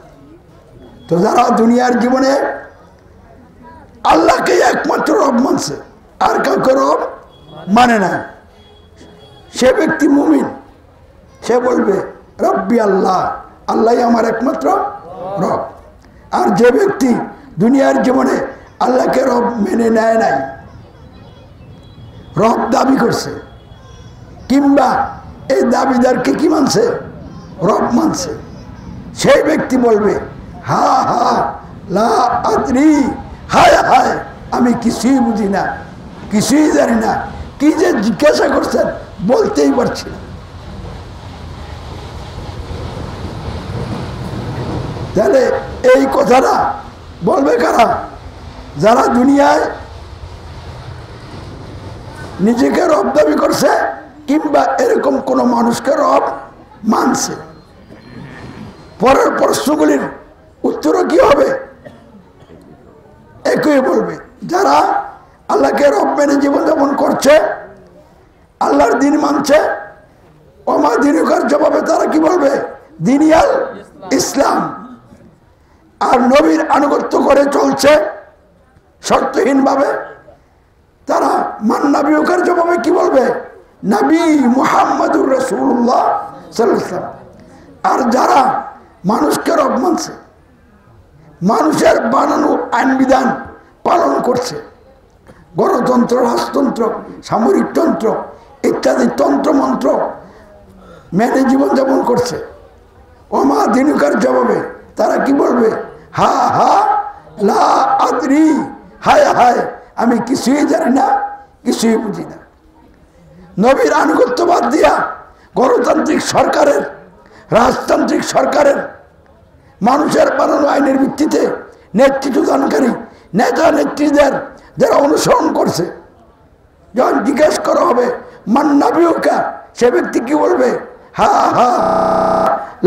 তো যারা দুনিয়ার জীবনে আল্লাহকে একমাত্র রব মানছে আর কাউকে রব মানে না, সে ব্যক্তি মুমিন। সে বলবে রব্বি আল্লাহ, আল্লাহই আমার একমাত্র রব। আর যে ব্যক্তি দুনিয়ার জীবনে আল্লাহকে রব মেনে নেয় নাই, রব দাবি করছে, কিংবা এই দাবিদারকে কি মানছে? রব মানছে। সেই ব্যক্তি বলবে হা হা লা আদরি, হায় হায় আমি কিছুই বুঝি না, কিছুই জানি না, কি যে জিজ্ঞাসা করছেন বলতেই পারছি না। তাহলে এই কথাটা বলবে কারা? যারা দুনিয়ায় নিজেকে রব দাবি করছে কিংবা এরকম কোন মানুষকে রব মানছে। পরের প্রশ্নগুলির উত্তরও কি হবে? একই বলবে। যারা আল্লাহকে রব মেনে জীবনযাপন করছে, আল্লাহর দিন মানছে, ওমা দিনুকার জবাবে তারা কি বলবে? দিনিয়াল ইসলাম। আর নবীর আনুগত্য করে চলছে শর্তহীনভাবে, তারা মান্নাবিউকার জবাবে কি বলবে? নবী মুহাম্মদুর রাসূলুল্লাহ সাল্লাল্লাহু আলাইহি ওয়াসাল্লাম। আর যারা মানুষকে রব মানছে, মানুষের বানানো আইন বিধান পালন করছে, গণতন্ত্র, রাজতন্ত্র, সামরিক তন্ত্র ইত্যাদি তন্ত্রমন্ত্র মেনে জীবনযাপন করছে, ওমা দিনুকার জবাবে তারা কি বলবে? হা হা লা আদরি, হায় হায় আমি কিছুই জানি না, কিছুই বুঝি না। নবীর আনুগত্য বাদ দিয়া গণতান্ত্রিক সরকারের, রাজতান্ত্রিক সরকারের মানুষের বানানো আইনের ভিত্তিতে নেতৃত্ব দানকারী নেতা নেত্রীদের যারা অনুসরণ করছে, যখন জিজ্ঞেস করা হবে মান্নাবিউকা, সে ব্যক্তি কি বলবে? হা হা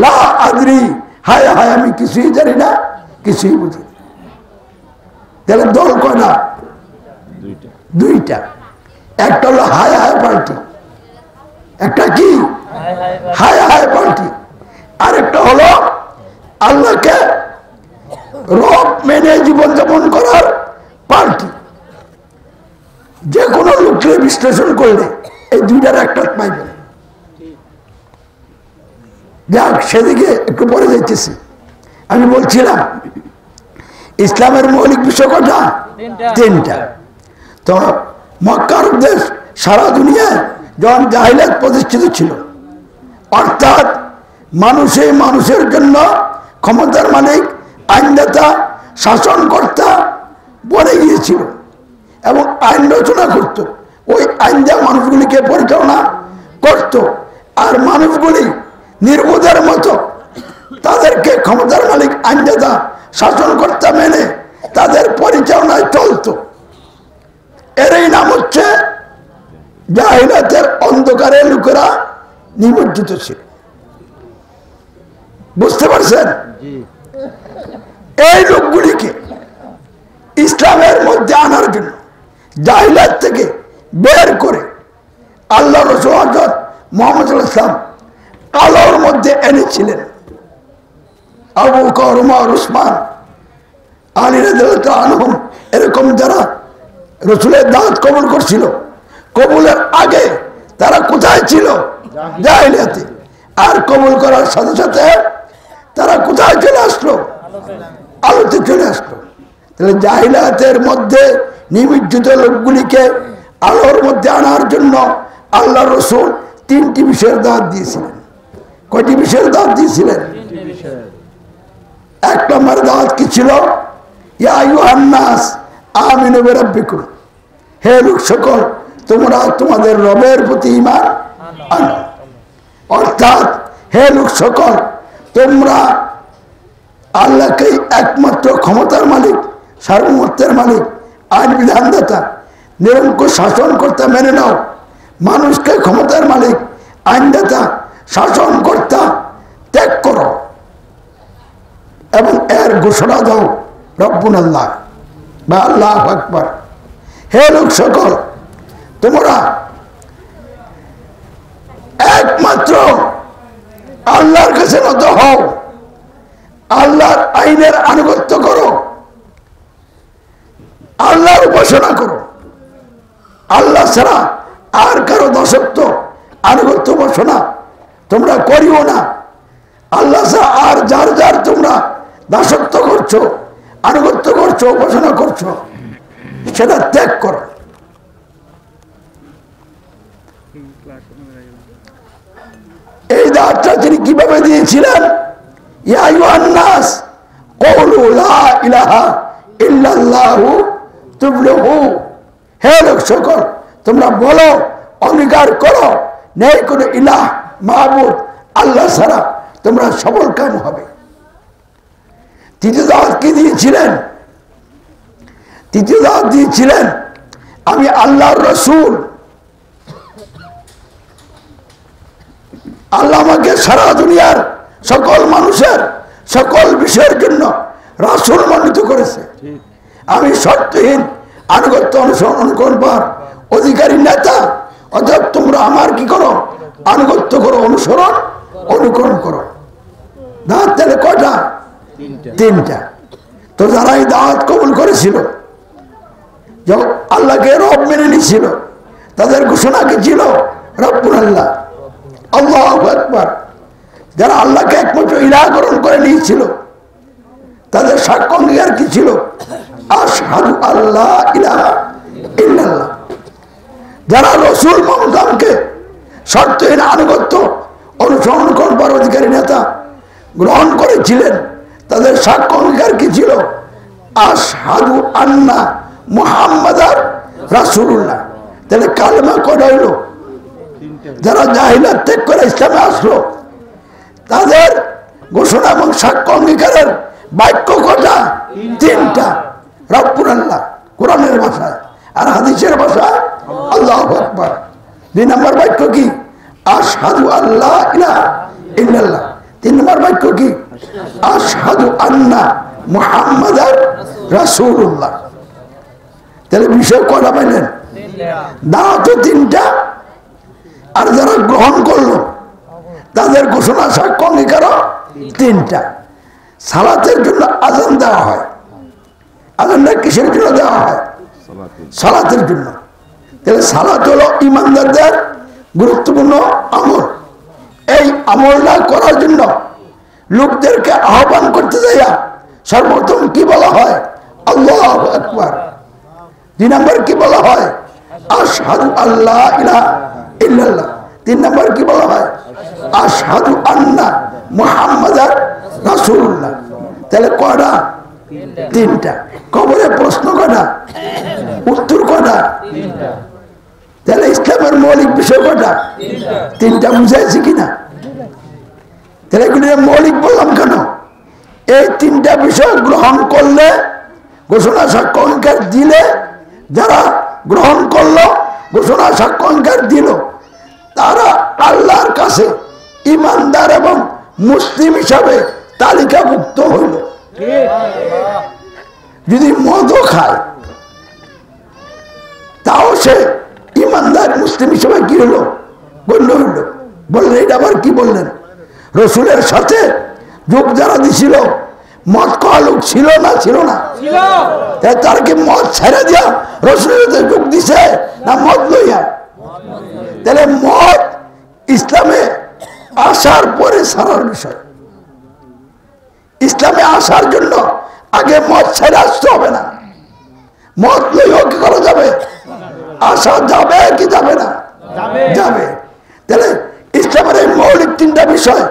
লা আদরি, হায় হায় আমি কিছুই জানি না, কিছুই বুঝি না। তাহলে দল কয়টা? দুইটা। একটা হলো হায় হায় পার্টি, একটা কি হায় হায় পার্টি, আরেকটা হলো আল্লাহকে রব মেনে জীবনযাপন করার পার্টি। যে কোনো লোককে বিশ্লেষণ করলে এই দুইটার একটা পাইবেন। যাক, সেদিকে একটু পরে যাইতেছি। আমি বলছিলাম ইসলামের মৌলিক বিষয় কটা? তিনটা। তো মক্কার দেশ সারা দুনিয়ায় যখন জাহিলিয়াত প্রতিষ্ঠিত ছিল, অর্থাৎ মানুষে মানুষের জন্য ক্ষমতার মালিক, আইনদাতা, শাসনকর্তা বনে গিয়েছিল এবং আইন রচনা করত। ওই আইন দেওয়া মানুষগুলিকে পরিচালনা করত, আর মানুষগুলি নির্বোধের মতো তাদেরকে ক্ষমতার মালিক, আইনদাতা, শাসনকর্তা মেনে তাদের পরিচালনায় চলত। এরই নাম হচ্ছে জাহিলিয়াতের অন্ধকারে লোকেরা নিমজ্জিত ছিল। বুঝতে পারছেন? এই লোকগুলিকে ইসলামের মধ্যে আনার জন্য, জাহিলিয়াত থেকে বের করে আল্লাহ রাসূল হযরত মুহাম্মদ সাল্লাল্লাহু আলাইহি ওয়াসাল্লাম আলোর মধ্যে এনেছিলেন। আবু বকর, ওমর, উসমান, আলী রাদিয়াল্লাহু আনহুম, এরকম যারা রাসূলের দাওয়াত কবুল করছিল, কবুলের আগে তারা কোথায় ছিল? জাহিলিয়াতে। আর কবুল করার সাথে সাথে তারা কোথায় চলে আসলো? আলোতে চলে আসলো। তাহলে জাহিলিয়াতের মধ্যে নিমজ্জিত লোকগুলিকে আলোর মধ্যে আনার জন্য আল্লাহ রাসূল তিনটি বিষয়ের দাওয়াত দিয়েছিলেন। কয়টি বিষয়ের দাওয়াত দিয়েছিলেন? এক নম্বর দাওয়াত কি ছিল? ইয়া আইয়ুহান নাস আমিনু বিরাব্বিকুম, হে লোক সকল তোমরা তোমাদের রবের প্রতি ঈমান আনো। অর্থাৎ হে লোক সকল তোমরা আল্লাহকেই একমাত্র ক্ষমতার মালিক, সার্বভৌমত্বের মালিক, আইন বিধানদাতা, নিরঙ্কুশ শাসনকর্তা মেনে নাও। মানুষকে ক্ষমতার মালিক, আইনদাতা, শাসনকর্তা ত্যাগ করো এবং এর ঘোষণা দাও রব্বুন আল্লাহ বা আল্লাহু আকবার। হে লোক সকল তোমরা একমাত্র আল্লাহর কাছে নত হও, আল্লাহর আইনের আনুগত্য করো, আল্লাহর উপাসনা করো। আল্লাহ ছাড়া আর কারো দাসত্ব, আনুগত্য, উপাসনা তোমরা করিও না। আল্লাহ ছাড়া আর যার যার তোমরা দাসত্ব করছো, আনুগত্য করছো, উপাসনা করছো, সেটা ত্যাগ করো। এই দাওয়াতটা তিনি কিভাবে দিয়েছিলেন? ইয়া আইয়ুহান নাস কুলু লা ইলাহা ইল্লাল্লাহু তুফলিহু, হে লোক সকল তোমরা বলো, অঙ্গীকার করো নেই কোনো ইলাহ মাহবুদ আল্লাহ ছাড়া, তোমরা সফল কাম হবে। তৃতীয় দাওয়াত কি দিয়েছিলেন? তৃতীয় দাওয়াত দিয়েছিলেন আমি আল্লাহর রসুল, আল্লাহ আমাকে সারা দুনিয়ার সকল মানুষের সকল বিষয়ের জন্য রাসূল মনোনীত করেছে। আমি শর্তহীন আনুগত্য অনুসরণ করবার অধিকারী নেতা, অর্থাৎ তোমরা আমার কি করো? আনুগত্য করো, অনুসরণ অনুকরণ করো। দাওয়াত তাহলে কয়টা? তিনটা। তো যারা এই দাওয়াত কবুল করেছিল, আল্লাহকে রব মেনে নিয়েছিল, তাদের ঘোষণা কি ছিল? রব্বুল আল্লাহ, আল্লাহু আকবার। যারা আল্লাহকে একমাত্র ইলাহ গ্রহণ করে নিয়েছিল, তাদের সাক্ষ্য অঙ্গীকার কি ছিল? আশহাদু আল্লাহ ইলাহা ইল্লাল্লাহ। যারা রসুল মুহাম্মদকে শর্তহীন আনুগত্য অনুসরণ করবার অধিকারী নেতা গ্রহণ করেছিলেন, তাদের সাক্ষ্য অঙ্গীকার কি ছিল? আশহাদু আন্না মুহাম্মাদার রাসূলুল্লাহ। তাহলে কালেমা কয়টা হইল? যারা জাহিলাত ত্যাগ করে ইসলামে আসলো, তাদের ঘোষণা এবং সাক্ষ্য অঙ্গীকারের বাক্য কটা? তিনটা। রব্বুল আল্লাহ কোরআনের ভাষায়, আর হাদিসের ভাষায় আল্লাহু আকবার। 2 নম্বর বাক্য কি? আশহাদু আল্লাহ ইলাহা ইল্লাল্লাহ। 3 নম্বর বাক্য কি? আশহাদু আন্না মুহাম্মাদার রাসূলুল্লাহ। তাহলে বিষয় কয়টা পাইলেন? দাওয়াত তিনটা, আর যারা গ্রহণ করলো তাদের ঘোষণা সাক্ষ্য অঙ্গীকারও তিনটা। সালাতের জন্য আযান দেওয়া হয়। আযানটা কিসের জন্য দেওয়া হয়? সালাতের জন্য। তাহলে সালাত হলো ইমানদারদের গুরুত্বপূর্ণ আমল। এই আমলটা করার জন্য লোকদেরকে আহ্বান করতে যাইয়া সর্বপ্রথম কি বলা হয়? আল্লাহু আকবার। 2 নম্বর কি বলা হয়? আশহাদু আল্লাহ ইলাহা ইল্লাল্লাহ। 3 নম্বর কি বলা হয়? আশহাদু আন্না মুহাম্মাদার রাসূলুল্লাহ। তাহলে কয়টা? তিনটা। কবরে প্রশ্ন কয়টা? উত্তর কয়টা? তাহলে ইসলামের মৌলিক বিষয় কয়টা? তিনটা। বুঝাইছি কিনা? তাহলে এগুলি মৌলিক বললাম কেন? এই তিনটা বিষয় গ্রহণ করলে, ঘোষণা সাক্ষ্য অঙ্গীকার দিলে, যারা গ্রহণ করলো, ঘোষণা সাক্ষ্য অঙ্গীকার দিল, তারা আল্লাহর কাছে ইমানদার এবং মুসলিম হিসাবে তালিকাভুক্ত হইল। যদি মদও খায় তাও সে ইমানদার মুসলিম হিসাবে কি হলো? গণ্য হইল। বললেন এটা আবার কি বললেন? রসুলের সাথে যোগ যারা দিছিল, মদ খাওয়া লোক ছিল না? ছিল না? তার কি মদ ছেড়ে দিয়া রসুলের সাথে যোগ দিছে না মদ লইয়া? তাহলে মদ ইসলামে আসার পরে ছাড়ার বিষয়। ইসলামে আসার জন্য আগে মদ ছেড়ে আসতে হবে না। মদ লইও কি করা যাবে? আসা যাবে কি যাবে না? যাবে। তাহলে ইসলামের এই মৌলিক তিনটা বিষয়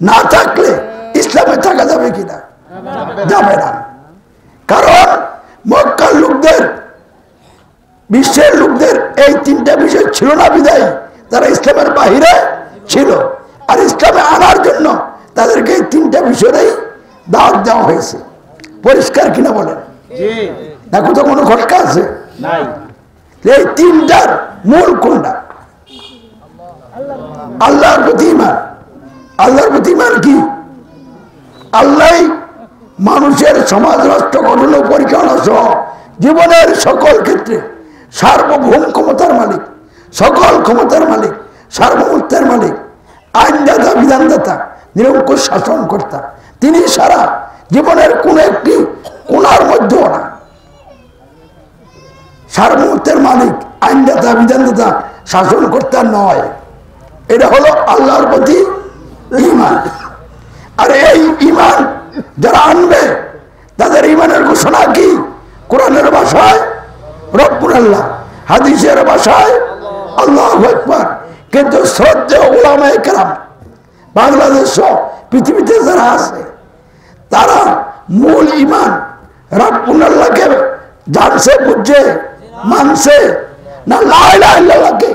না থাকলে ইসলামে থাকা যাবে কিনা? যাবে না। কারণ মক্কার লোকদের, বিশ্বের লোকদের এই তিনটা বিষয় ছিল না বিদায় তারা ইসলামের বাহিরে ছিল। আর ইসলামে আনার জন্য তাদেরকে এই তিনটা বিষয়েই দাওয়াত দেওয়া হয়েছে। পরিষ্কার কিনা বলেন? না কোথাও কোনো খটকা আছে? এই তিনটার মূল কোনটা? আল্লাহর প্রতি ঈমান। আল্লাহর প্রতি ঈমান কি? আল্লাহ মানুষের সমাজ রাষ্ট্র গঠন ও পরিচালনা সহ জীবনের সকল ক্ষেত্রে সার্বভৌম ক্ষমতার মালিক, সকল ক্ষমতার মালিক, সার্বভৌমত্বের মালিক, আইনদাতা, বিধানদাতা, নিরঙ্কুশ শাসনকর্তা। তিনি সারা জীবনের কোন একটি কোনার মধ্যেও না। সার্বভৌমত্বের মালিক, আইনদাতা, বিধানদাতা, শাসনকর্তা নয়। এটা হলো আল্লাহর প্রতি ঈমান। আর এই ঈমান যারা আনবে তাদের ঈমানের ঘোষণা কি? কোরআনের ভাষায় রব্বুল আল্লাহ, হাদিসের ভাষায় আল্লাহু আকবার। কিন্তু শ্রদ্ধেয় উলামায়ে কেরাম বাংলাদেশ পৃথিবীতে যারা আছে তারা মূল ইমান রাব্বুনাল্লাহকে জানছে, বুঝছে, মানছে না লা ইলাহা ইল্লাল্লাহকে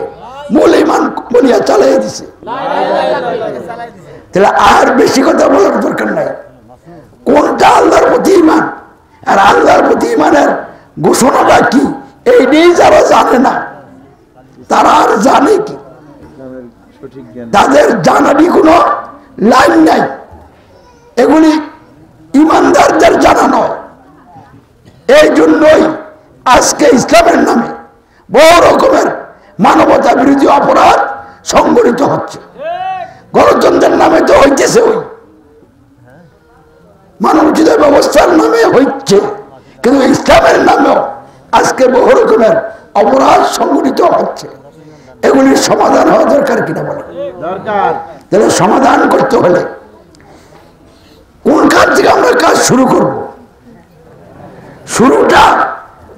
মূল ইমান বলিয়া চালিয়ে দিছে। তাহলে আর বেশি কথা বলার দরকার নাই। কোনটা আল্লাহর প্রতি ইমান আর আল্লাহর প্রতি ইমানের ঘোষণাটা কি এই নিয়ে যারা জানে না তারা আর জানে কি? তাদের জানারই কোনো লাইন নাই। এগুলি ইমানদারদের জানা নয়। এই জন্যই আজকে ইসলামের নামে বহু রকমের মানবতা বিরোধী অপরাধ সংঘটিত হচ্ছে। গণতন্ত্রের নামে তো হইতেছে, ওই মানবোচিত ব্যবস্থার নামে হচ্ছে, কিন্তু ইসলামের নামেও আজকে বহু রকমের অপরাধ সংঘটিত হচ্ছে। এগুলির সমাধান হওয়া দরকার কিনা বলে? তাহলে সমাধান করতে হলে কোন কাজ থেকে আমরা কাজ শুরু করব? শুরুটা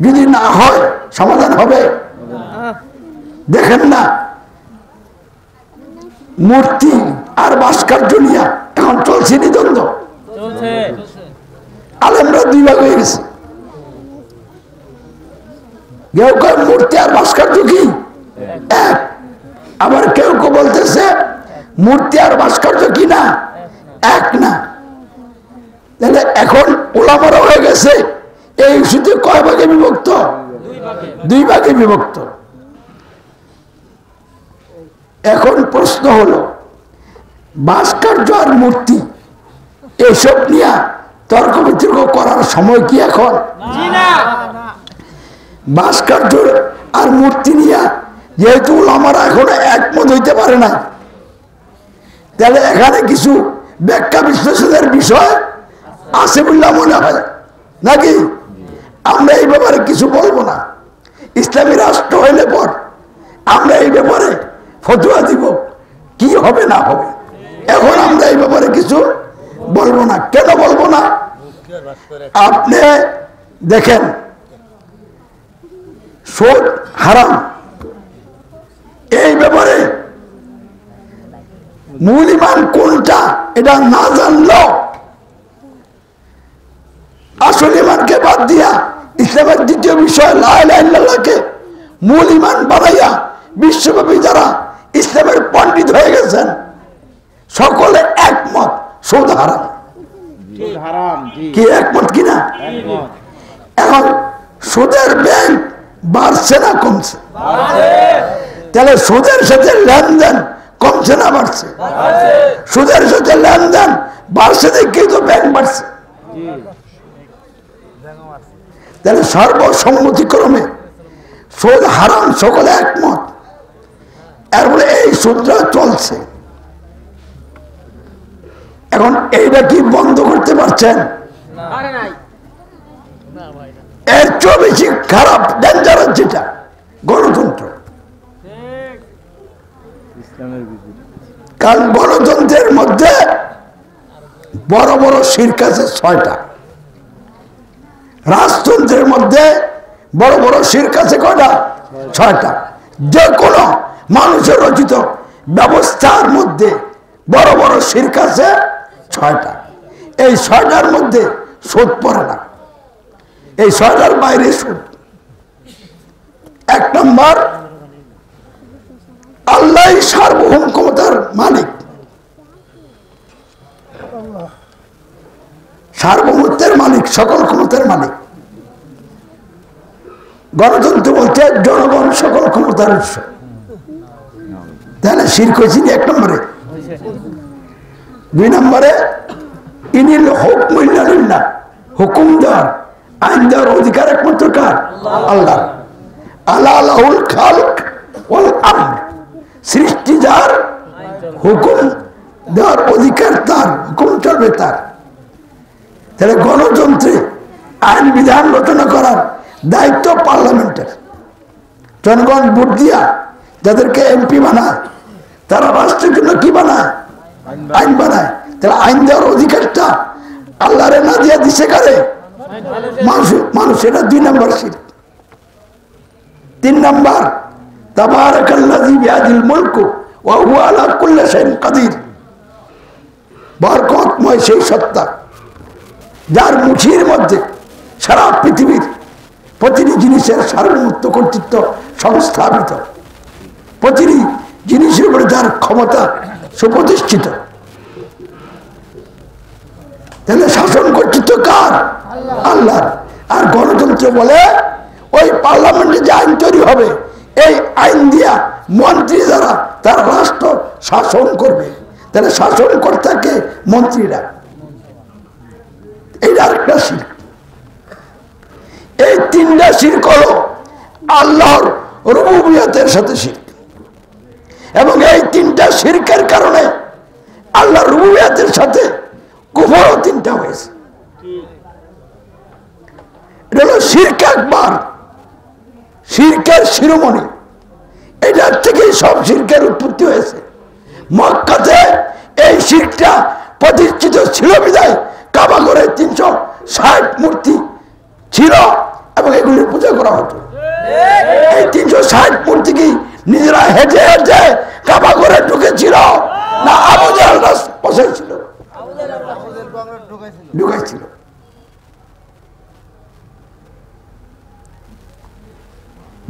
যদি না হয় সমাধান হবে? দেখেন না, মূর্তি আর ভাস্কর্য নিয়ে এখন চলছে দ্বন্দ্ব। আলেমরা দুই ভাগ হয়ে গেছে। কেউ কেউ মূর্তি আর ভাস্কর্য কি এক, আবার কেউ কেউ বলতেছে মূর্তি আর ভাস্কর্য কি না এক না। তাহলে এখন ওলামারা হয়ে গেছে এই ইস্যুতে কয় ভাগে বিভক্ত? দুই ভাগে বিভক্ত। এখন প্রশ্ন হলো ভাস্কর্য আর মূর্তি এসব নিয়ে তর্ক বিতর্ক করার সময় কি এখন? ভাস্কর্য আর মূর্তি নিয়ে যেহেতু ওলামারা এখন একমত হইতে পারে না, তাহলে এখানে কিছু ব্যাখ্যা বিশ্লেষণের বিষয় আছে বলে মনে হয় নাকি? আমরা এই ব্যাপারে কিছু বলবো না। ইসলামী রাষ্ট্র হইলে পর আমরা এই ব্যাপারে ফতোয়া দিব কি হবে না হবে। এখন আমরা এই ব্যাপারে কিছু বলবো না। কেন বলবো না? আপনি দেখেন, সুদ হারাম, এই ব্যাপারে মূল ইমান কোনটা এটা না জানলো আসল ইমানকে বাদ দিয়া ইসলামের দ্বিতীয় বিষয় লা ইলাহা ইল্লাল্লাহকে মূল ইমান বানাইয়া বিশ্বব্যাপী যারা ইসলামের পণ্ডিত হয়ে গেছেন সকলে একমত সুদ হারাম। কি একমত কিনা? এখন সুদের ব্যাংক বাড়ছে না কমছে? তাহলে সুদের সাথে লেনদেন কমছে না বাড়ছে? সুদের সাথে লেনদেন বাড়ছে দেখেই তো ব্যাংক বাড়ছে। তাহলে সর্বসম্মতিক্রমে সুদ হারাম, সকলে একমত। এরপরে এই সুদটা চলছে। এখন এইটা কি বন্ধ করতে পারছেন? এর চেয়ে বেশি খারাপ ডেঞ্জারাস যেটা গণতন্ত্র। কারণ গণতন্ত্রের মধ্যে বড় বড় শিরক আছে 6টা। রাজতন্ত্রের মধ্যে বড় বড় শিরক আছে কয়টা? 6টা। যে কোনো মানুষের রচিত ব্যবস্থার মধ্যে বড় বড় শিরক আছে 6টা। এই 6টার মধ্যে সুদ পড়ে না, এই 6টার বাইরে সুদ। 1 নম্বর, আল্লাহ সার্বভৌম ক্ষমতার মালিক, সার্বভৌমত্বের মালিক, সকল ক্ষমতার মালিক। গণতন্ত্র বলতে জনগণ সকল ক্ষমতার উৎস। তাহলে শিরক হয়েছে 1 নম্বরে। 2 নম্বরে ইনিল হুকম ইল্লা লিল্লাহ, হুকুম দেওয়ার আইন দেওয়ার অধিকার একমাত্র কার? আল্লাহ। আলা লাহুল খালক ওয়াল আমর, সৃষ্টি যার, হুকুম দেওয়ার অধিকার তার, হুকুম চলবে তার। তাহলে গণতন্ত্রে আইন বিধান রচনা করার দায়িত্ব পার্লামেন্টের। জনগণ ভোট দিয়া যাদেরকে এমপি বানায় তারা রাষ্ট্রের জন্য কি বানায়? আইন বানায়। তাহলে আইন দেওয়ার অধিকারটা আল্লাহরে না দিয়া দিছে কারে? মানুষ। এটা 2 নম্বর শিরক। 3 নম্বর, তাবারাকাল্লাযী বিয়াদিল মুলকু ওয়া হুয়া আলা কুল্লি শাইইন কাদির, বরকতময় সেই সত্তা যার মুঠির মধ্যে সারা পৃথিবীর প্রতিটি জিনিসের সার্বভৌমত্ব কর্তৃত্ব সংস্থাপিত, প্রতিটি জিনিসের উপরে যার ক্ষমতা সুপ্রতিষ্ঠিত। তাহলে শাসন কর্তৃত্ব কার? আল্লাহর। আর গণতন্ত্র বলে ওই পার্লামেন্টে যে আইন তৈরি হবে এই আইন দিয়া মন্ত্রী যারা তারা রাষ্ট্র শাসন করবে। তাহলে শাসন কর্তাকে মন্ত্রীরা। এই আরেকটা শিরক। এই তিনটা শিরক হলো আল্লাহর রুবুবিয়তের সাথে শিরক, এবং এই তিনটা শিরকের কারণে আল্লাহর রুবুবিয়তের সাথে কুফরও তিনটা হয়েছে। এটা হলো শিরক আকবার, শিরকের শিরোমণি। এটার থেকেই সব শিরকের উৎপত্তি হয়েছে। মক্কাতে এই শিরকটা প্রতিষ্ঠিত ছিল বিধায় কাবা ঘরে 360 মূর্তি ছিল এবং এগুলির পূজা করা হতো। এই 360 মূর্তি কি নিজেরা হেঁটে হেঁটে কাবা ঘরে ঢুকেছিল না আবু জাহেল বসাইছিল? ঢুকাইছিল।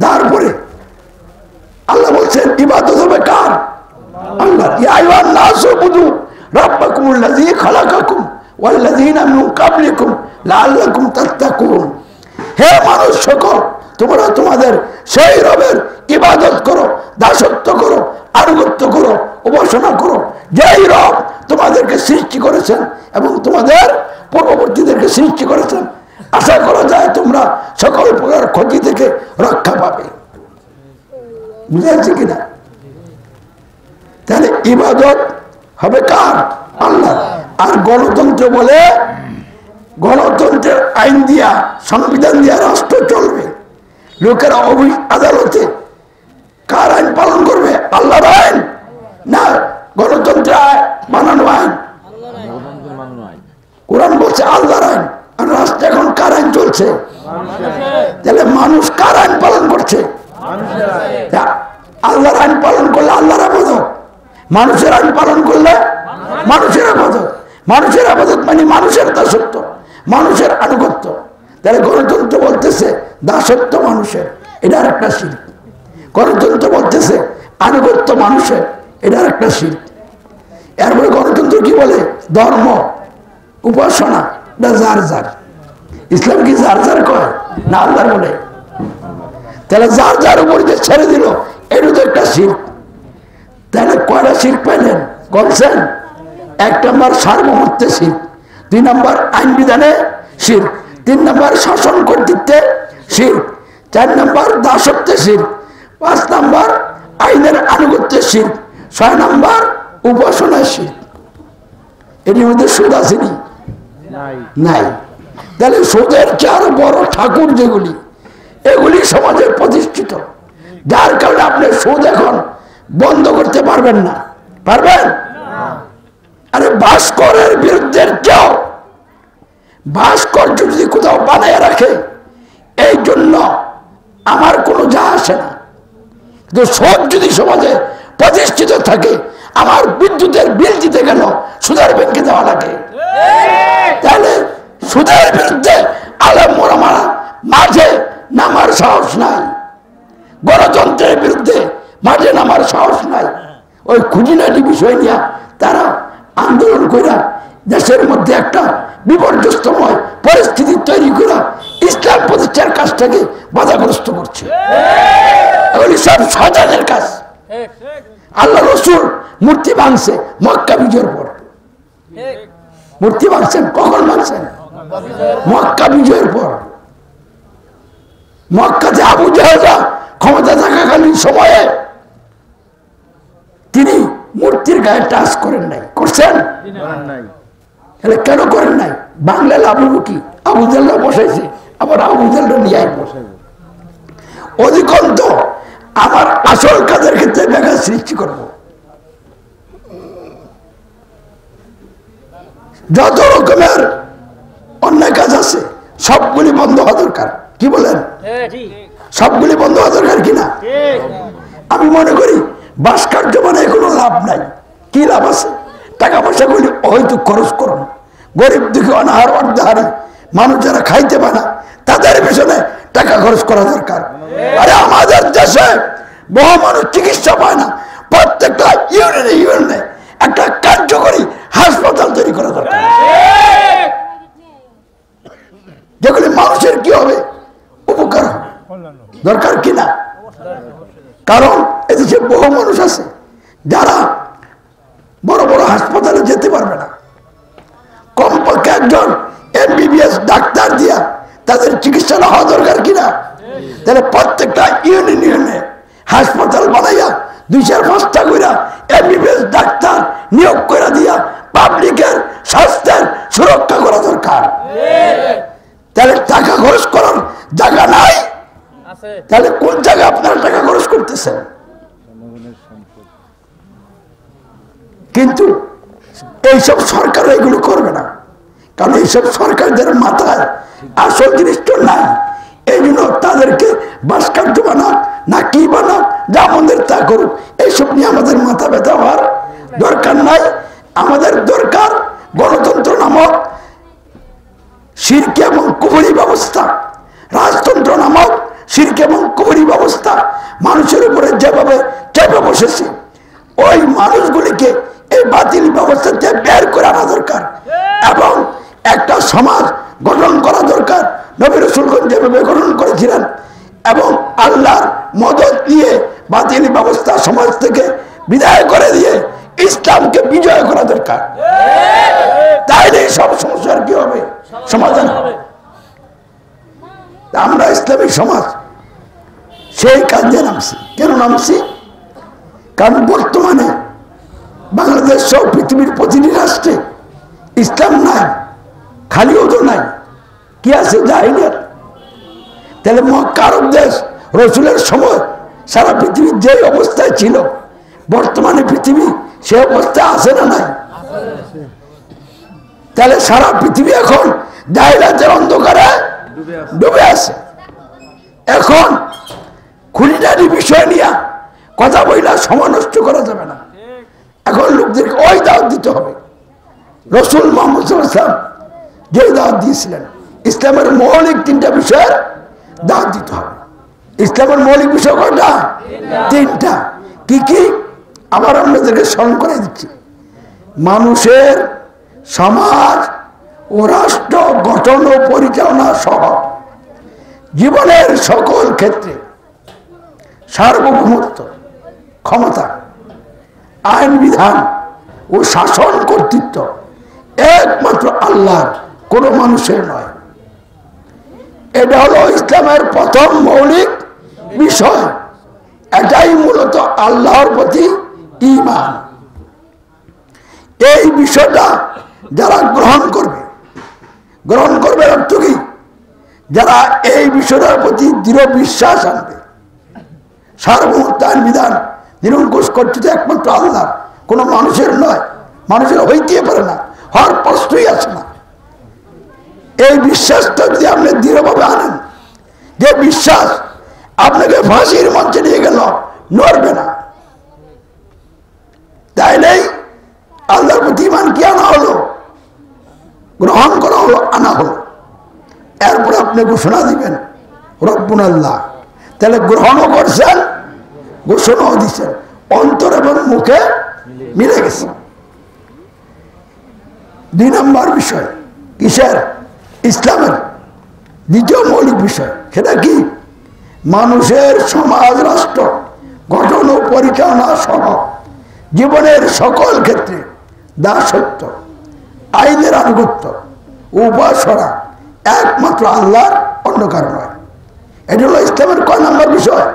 তারপরে আল্লাহ বলছেন ইবাদত হবে কার? আল্লাহ। ইয়া আইয়ুহান নাসু উবুদু রাব্বাকুমুল্লাযী খালাকাকুম ওয়াল্লাযীনা মিন ক্বাবলিকুম লাআল্লাকুম তাত্তাকুন। হে মানুষ সকল, তোমরা তোমাদের সেই রবের ইবাদত করো, দাসত্ব করো, আনুগত্য করো, উপাসনা করো, যেই রব তোমাদেরকে সৃষ্টি করেছেন এবং তোমাদের পূর্ববর্তীদেরকে সৃষ্টি করেছেন। আশা করা যায় তোমরা সকল প্রকার ক্ষতি থেকে রক্ষা পাবে। বুঝে যাচ্ছে কিনা? তাহলে ইবাদত হবে কার? আল্লাহ। আর গণতন্ত্র বলে গণতন্ত্রের আইন দিয়া, সংবিধান দিয়া রাষ্ট্র চলবে। লোকেরা আদালতে কার আইন পালন করবে? আল্লাহর আইন না গণতন্ত্র বানানো আইন? কোরআন বলছে আল্লাহর আইন। আর রাষ্ট্র এখন কার আইন চলছে? তাহলে মানুষ কার আইন পালন করছে? আল্লাহর আইন পালন করলে আল্লাহর আবাদত, মানুষের আইন পালন করলে মানুষের আবাদত। মানুষের আবাদত মানে মানুষের দাসত্ব, মানুষের আনুগত্য। তাহলে গণতন্ত্র বলতেছে দাসত্ব মানুষের, এটার একটা শিরক। গণতন্ত্র বলতেছে আনুগত্য মানুষের, এটার একটা শিরক। এরপরে গণতন্ত্র কি বলে? ধর্ম, উপাসনা, এটা যার যার। ইসলাম কি যার যার কয় না আল্লাহর বলে? তাহলে যার যার উপর যে ছেড়ে দিল এটা তো একটা শিরক। তাহলে কয়টা শিরক পাইলেন? বলছেন 1 নম্বর সার্বভৌমত্বে শিরক, 2 নম্বর আইন বিধানে শিরক, 3 নম্বর শাসন কর্তৃত্বে শিরক, 4 নম্বর দাসত্বে শিরক, 5 নম্বর আইনের আনুগত্যে শিরক, 6 নম্বর উপাসনায় শিরক। এর মধ্যে সুদ আসেনি? নাই। তাহলে সুদের চার বড় ঠাকুর যেগুলি, এগুলি সমাজে প্রতিষ্ঠিত, যার কারণে আপনি সুদ এখন বন্ধ করতে পারবেন না। পারবেন? আরে ভাস্করের বিরুদ্ধে কেউ ভাস্কর্য যদি কোথাও বানায় রাখে এই জন্য আমার কোনো যা আসে না, কিন্তু সুদ যদি সমাজে প্রতিষ্ঠিত থাকে, আমার বিদ্যুতের বিল দিতে গেল সুদের ব্যাংকে দেওয়া লাগে। তাহলে সুদের বিরুদ্ধে আলেম মোলামারা মাঠে নামার সাহস নাই, গণতন্ত্রের বিরুদ্ধে মাঠে নামার সাহস নাই। ওই খুঁটিনাটি বিষয় নিয়ে তারা আন্দোলন কইরা দেশের মধ্যে একটা বিপর্যস্তময় পরিস্থিতি তৈরি করে ইসলাম প্রতিষ্ঠার কাজটাকে বাধাগ্রস্ত করছে। এগুলি সব শয়তানের কাজ। আল্লাহ রসুল মূর্তি ভাঙছে মক্কা বিজয়ের পর। মূর্তি ভাঙছেন কখন? ভাঙছেন মক্কা বিজয়ের পর। মক্কাতে আবু জাহেলরা ক্ষমতা থাকাকালীন সময়ে তিনি মূর্তির গায়ে টাচ করেন নাই। করছেন? তাহলে কেন করেন নাই? বাংলা লাভ কি? আবু জাহেলরা বসাইছে, আবার আবু জাহেলরা নিয়ে বসাইছে। অধিকন্ত আমার আসল কাজের ক্ষেত্রে ব্যাঘাত সৃষ্টি করব। যত রকমের অন্যায় কাজ আছে সবগুলি বন্ধ হওয়া দরকার। কি বলেন? সবগুলি বন্ধ হওয়া দরকার কিনা? আমি মনে করি ভাস্কর্য মানে কোনো লাভ নাই। কি লাভ আছে? টাকা পয়সাগুলি হয়তো খরচ করুন। গরিব দুঃখী অনাহার অর্ধাহারী মানুষ যারা খাইতে পারে না তাদের পিছনে টাকা খরচ করা দরকার। আরে আমাদের দেশে বহু মানুষ চিকিৎসা পায় না, প্রত্যেকটা ইউনিয়নে একটা কার্যকরী হাসপাতাল তৈরি করা দরকার, যেগুলি মানুষের কি হবে, উপকার হবে। দরকার কিনা? কারণ এদেশে বহু মানুষ আছে যারা বড় বড় হাসপাতালে যেতে পারবে না, কমপক্ষে একজন MBBS ডাক্তার দিয়া তাদের চিকিৎসা হওয়া দরকার কিনা? তাহলে প্রত্যেকটা ইউনিয়নে হাসপাতাল বানাইয়া 2-4-5টা করে MBBS ডাক্তার নিয়োগ করে দিয়া পাবলিকের স্বাস্থ্যের সুরক্ষা করা দরকার। তাহলে টাকা খরচ করার জায়গা নাই, তাহলে কোন জায়গায় আপনারা টাকা খরচ করতেছেন? কিন্তু এইসব সরকার এগুলো করবে না, কারণ এইসব সরকারদের মাথায় আসল জিনিসটা নাই। এই জন্য তাদেরকে ভাস্কর্য বানাক না কি বানাক, যা আমাদের তা করুক, এইসব নিয়ে আমাদের মাথা ব্যথা হওয়ার দরকার নাই। আমাদের দরকার গণতন্ত্র নামক শিরক এবং কুফরি ব্যবস্থা, রাজতন্ত্র নামক শিরক এবং কুফরি ব্যবস্থা মানুষের উপরে যেভাবে চেপে বসেছে, ওই মানুষগুলিকে এই বাতিল ব্যবস্থা থেকে বের করে আনা দরকার এবং একটা সমাজ গঠন করা দরকার। নবী রাসূলগণ যেভাবে গঠন করেছিলেন এবং আল্লাহর মদদ নিয়ে বাতিল ব্যবস্থা সমাজ থেকে বিদায় করে দিয়ে ইসলামকে বিজয় করা দরকার। তাইলে সব সমস্যার কি হবে, সমাধান হবে। আমরা ইসলামিক সমাজ সেই কাজে নামছি। কেন নামছি? কারণ বর্তমানে বাংলাদেশ সহ পৃথিবীর প্রতিটি রাষ্ট্রে ইসলাম নাই, খালি ওদো নাই, কি আছে, জাহিলিয়াত। তাহলে মক্কা আরব দেশ রসুলের সময় সারা পৃথিবীর যে অবস্থায় ছিল, বর্তমানে পৃথিবী সে অবস্থায় আছে না নাই? তাহলে সারা পৃথিবী এখন জাহিলিয়াতের অন্ধকারে ডুবে আছে। এখন খুনিটারি বিষয় নিয়ে কথা বইলা সময় নষ্ট করা যাবে না। এখন লোকদেরকে ওই দাওয়াত দিতে হবে রসুল মুহাম্মদ সাল্লাল্লাহু আলাইহি ওয়াসাল্লাম যে দাওয়াত দিয়েছিলেন। ইসলামের মৌলিক 3টা বিষয়ের দাওয়াত দিতে হবে। ইসলামের মৌলিক বিষয় কয়টা? 3টা। কি কি? আবার আপনাদেরকে স্মরণ করে দিচ্ছি। মানুষের সমাজ ও রাষ্ট্র গঠন ও পরিচালনা সহ জীবনের সকল ক্ষেত্রে সার্বভৌমত্ব, ক্ষমতা, আইন বিধান ও শাসন কর্তৃত্ব একমাত্র আল্লাহর, কোনো মানুষের নয়। এটা হলো ইসলামের প্রথম মৌলিক বিষয়। এটাই মূলত আল্লাহর প্রতি ঈমান। এই বিষয়টা যারা গ্রহণ করবে অর্থ কি? যারা এই বিষয়টার প্রতি দৃঢ় বিশ্বাস আনবে, সার্বভৌমত্ব, আইন বিধান, নিরঙ্কুশ কর্তৃত্ব একমাত্র আল্লাহর, কোনো মানুষের নয়, মানুষের হইতে পারে না, হওয়ার প্রশ্নই আছে না। এই বিশ্বাসটা যদি আপনি দৃঢ়ভাবে আনেন, যে বিশ্বাস আপনাকে ফাঁসির মঞ্চে নিয়ে গেল, নড়বে না, তাইলেই আল্লাহর প্রতি ঈমান কি আনা হলো, গ্রহণ করা হলো, আনা হলো। এরপর আপনি ঘোষণা দিবেন রব্বুনা আল্লাহ। তাহলে গ্রহণও করছেন, ঘোষণাও দিচ্ছেন, অন্তর এবং মুখে মিলে গেছে। 2 নম্বর বিষয় কিসের? ইসলামের 2য় মৌলিক বিষয়। সেটা কি? মানুষের সমাজ রাষ্ট্র গঠন ও পরিচালনা সহ জীবনের সকল ক্ষেত্রে দাসত্ব, আইনের আনুগত্য, উপাসনা একমাত্র আল্লাহর, অন্য কারো নয়। এটা হলো ইসলামের কয় নম্বর বিষয়?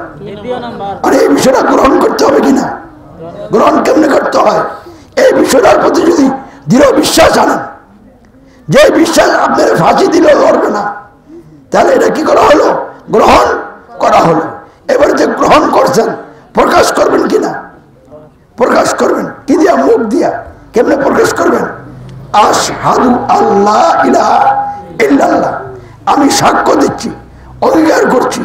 আর এই বিষয়টা গ্রহণ করতে হবে কিনা? গ্রহণ কেমনে করতে হয়? এই বিষয়টার প্রতি যদি দৃঢ় বিশ্বাস আনেন, যে বিশ্বাস আপনার ফাঁসি দিলেও লড়বে না, তাহলে এটা কি করা হলো? গ্রহণ করা হলো। এবারে যে গ্রহণ করছেন, প্রকাশ করবেন কিনা? প্রকাশ করবেন। কি দিয়া? মুখ দিয়া। কেমনে প্রকাশ করবেন? আশহাদু আল্লা ইলাহা ইল্লাল্লাহ, আমি সাক্ষ্য দিচ্ছি, অঙ্গীকার করছি,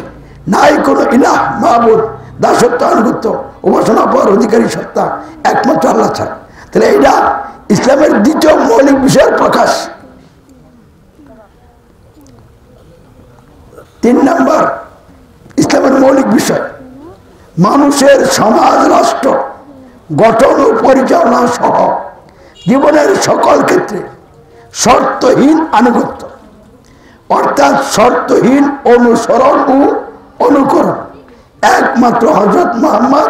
নাই কোনো ইলাহ, মাবুদ, দাসত্ব, আনুগত্য, উপাসনা পাওয়ার অধিকারী সত্তা একমাত্র আল্লাহ ছাড়া। তাহলে এইটা ইসলামের দ্বিতীয় মৌলিক বিষয়ের প্রকাশ। 3 নম্বর ইসলামের মৌলিক বিষয় মানুষের সমাজ রাষ্ট্র গঠন ও পরিচালনা সহ জীবনের সকল ক্ষেত্রে শর্তহীন আনুগত্য, অর্থাৎ শর্তহীন অনুসরণ ও অনুকরণ একমাত্র হযরত মুহাম্মদ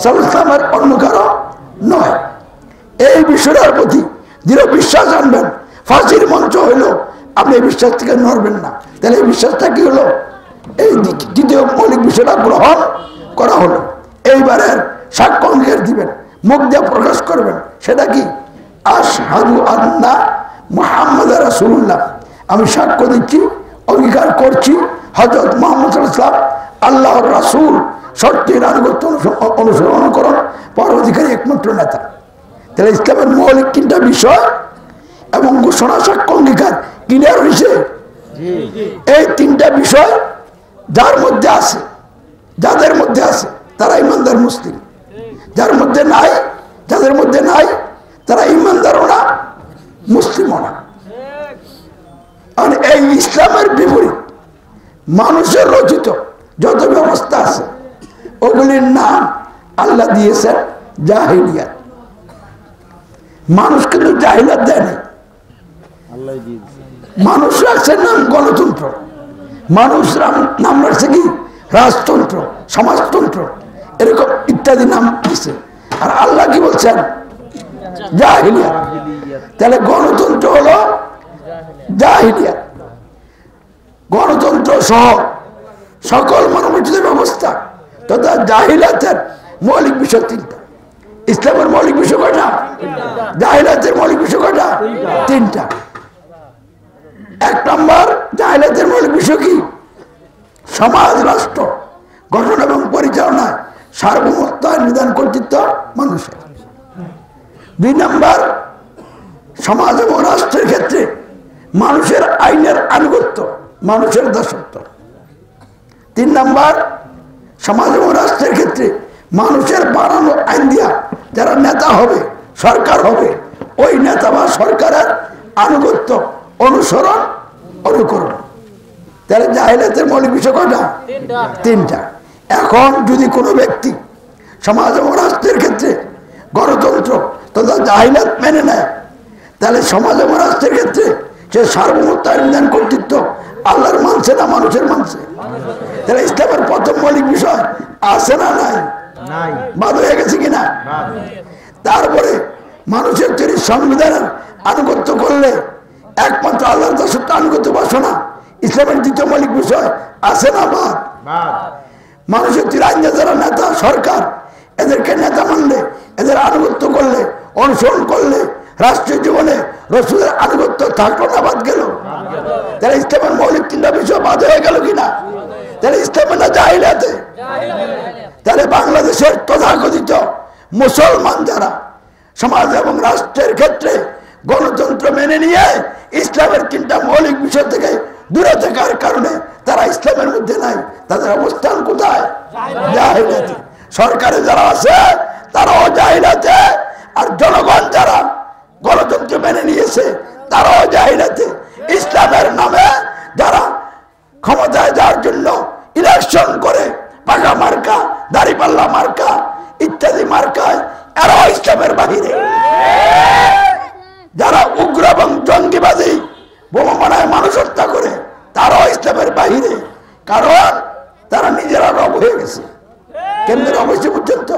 সাল্লাল্লাহু আলাইহি ওয়াসাল্লামের অন্য কারো নয়। এই বিষয়টার প্রতি দৃঢ় বিশ্বাস আনবেন। ফাঁসির মঞ্চ হইল, আপনি এই বিশ্বাস থেকে নড়বেন না। তাহলে এই বিশ্বাসটা কি হলো? এই দ্বিতীয় মৌলিক বিষয়টা গ্রহণ করা হলো। এইবারের সাক্ষ্য অঙ্গীকার দিবেন, মুখ দিয়ে প্রকাশ করবেন। সেটা কি? আশহাদু আন্না মুহাম্মাদুর রাসূলুল্লাহ, আমি সাক্ষ্য দিচ্ছি, অঙ্গীকার করছি হযরত মুহাম্মদ সাল্লাল্লাহু আলাইহি ওয়াসাল্লাম আল্লাহর রাসূল, শর্তের আনুগত্য অনুসরণ করুন, পরবর্তীকারী একমাত্র নেতা। তাহলে ইসলামের মৌলিক 3টা বিষয় এবং ঘোষণা সাক্ষ্য অঙ্গীকার ক্লিয়ার হয়েছে। এই 3টা বিষয় যার মধ্যে আছে, যাদের মধ্যে আছে তারা ইমানদার মুসলিম, যার মধ্যে নাই, যাদের মধ্যে নাই তারা ইমানদারও না, মুসলিমও না। আর এই ইসলামের বিপরীত মানুষের রচিত যত ব্যবস্থা আছে ওগুলির নাম আল্লাহ দিয়েছেন জাহিলিয়াত। মানুষ কিন্তু জাহিলিয়াত দেয় নাই, মানুষ রাখছে নাম গণতন্ত্র, মানুষ নাম রাখছে কি রাজতন্ত্র, সমাজতন্ত্র, এরকম ইত্যাদি নাম দিচ্ছে। আর আল্লাহ কি বলছেন? জাহিলিয়াত। তাহলে গণতন্ত্র হলো জাহিলিয়াত। গণতন্ত্র সহ সকল মানবরচিত ব্যবস্থা তথা জাহিলিয়াতের মৌলিক বিষয় 3টা। ইসলামের মৌলিক বিষয় কয়টা? জাহিলিয়াতের মৌলিক বিষয় কয়টা? 3টা। 1 নম্বর জাহিলিয়াতের মৌলিক বিষয় কি? সমাজ রাষ্ট্র গঠন এবং পরিচালনায় সার্বভৌমত্ব নিদান কর্তৃত্ব মানুষের। 2 নম্বর সমাজ এবং রাষ্ট্রের ক্ষেত্রে মানুষের আইনের আনুগত্য, মানুষের দাসত্ব। 3 নম্বর সমাজ এবং রাষ্ট্রের ক্ষেত্রে মানুষের বানানো আইন দিয়া যারা নেতা হবে, সরকার হবে, ওই নেতা বা সরকারের আনুগত্য, অনুসরণ, অনুকরণ। তাহলে জাহিলিয়াতের মৌলিক বিষয় কয়টা? 3টা। এখন যদি কোনো ব্যক্তি সমাজ এবং রাষ্ট্রের ক্ষেত্রে গণতন্ত্র তথা জাহিলিয়াত মেনে নেয়, তাহলে সমাজ এবং রাষ্ট্রের ক্ষেত্রে সে সার্বভৌমত্ব নিদান কর্তৃত্ব আল্লাহর মানছে না মানুষের মানছে? তাহলে ইসলামের প্রথম মৌলিক বিষয় আছে না নাই? বাদ হয়ে গেছে কিনা? তারপরে মানুষের তৈরি সংবিধানের আনুগত্য করলে একমাত্র আল্লাহর দাসত্ব আনুগত্য বাসনা ইসলামের দ্বিতীয় মৌলিক বিষয় আছে না বাদ? মানুষের তৈরি আইন যারা নেতা, সরকার, এদেরকে নেতা মানলে, এদের আনুগত্য করলে, অনুসরণ করলে রাষ্ট্রীয় জীবনে রাসূলের আনুগত্য থাকলো না বাদ গেল? তাহলে ইসলামের মৌলিক 3টা বিষয় বাদ হয়ে গেল কিনা? তাহলে ইসলামের না জাহিলিয়াতে? তাহলে বাংলাদেশের তথাকথিত মুসলমান যারা সমাজ এবং রাষ্ট্রের ক্ষেত্রে গণতন্ত্র মেনে নিয়ে ইসলামের 3টা মৌলিক বিষয় থেকে দূরে থাকার কারণে তারা ইসলামের মধ্যে নাই, তাদের অবস্থান কোথায়? জাহিলিয়াতে। সরকারে যারা আছে তারাও জাহিলিয়াতে, আর জনগণ যারা গণতন্ত্র মেনে নিয়েছে তারাও জাহিলিয়াতে। ইসলামের নামে যারা ক্ষমতায় যাওয়ার জন্য ইলেকশন করে, পাকা মার্কা, দাড়িপাল্লা মার্কা ইত্যাদি মার্কায়, এরাও ইসলামের বাহিরে। যারা উগ্র এবং জঙ্গিবাদী বোমা বানায় মানুষ হত্যা করে, তারাও ইসলামের বাহিরে। কারণ তারা নিজেরা রব হয়ে গেছে। কেন্দ্রের অবশ্যই পর্যন্ত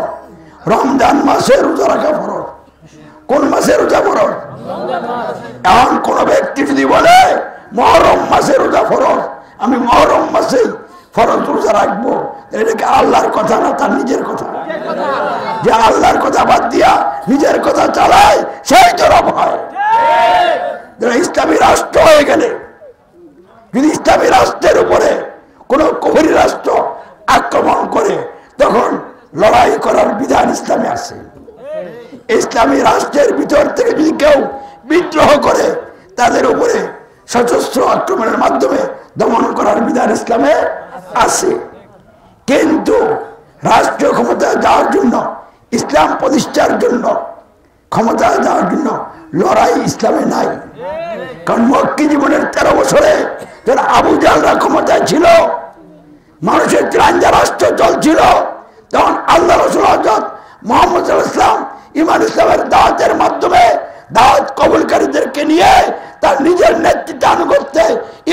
রমজান মাসে রোজা রাখা ফরজ। কোন মাসে রোজা ফরজ? এখন কোন ব্যক্তি যদি বলে মুহররম মাসে রোজা ফরজ, আমি মুহররম মাসে ফরজ রোজা রাখবো, এটা কি আল্লাহর কথা না তার নিজের কথা? যে আল্লাহর কথা বাদ দিয়া নিজের কথা চালায় সেই তো রব হয়। ইসলামী রাষ্ট্র হয়ে গেলে, যদি ইসলামী রাষ্ট্রের উপরে কোন কুফরি রাষ্ট্র আক্রমণ করে, তখন লড়াই করার বিধান ইসলামে আছে। ইসলামী রাষ্ট্রের ভিতর থেকে যদি কেউ বিদ্রোহ করে, তাদের উপরে সশস্ত্র আক্রমণের মাধ্যমে দমন করার বিধান ইসলামে আছে। কিন্তু রাষ্ট্রীয় ক্ষমতায় যাওয়ার জন্য, ইসলাম প্রতিষ্ঠার জন্য, ক্ষমতায় যাওয়ার জন্য লড়াই ইসলামে নাই। কারণ মক্কি জীবনের 13 বছরে যারা আবু জাহলরা ক্ষমতায় ছিল, মানুষের ত্রাঞ্জা রাষ্ট্র চলছিল, তখন আল্লাহ রাসূল হযরত মুহাম্মদ সাল্লাল্লাহু আলাইহি ওয়াসাল্লাম ঈমান ইসলামের দাওয়াতের মাধ্যমে দাওয়াত কবুলকারীদেরকে নিয়ে তার নিজের নেতৃত্বে আনুগত্যে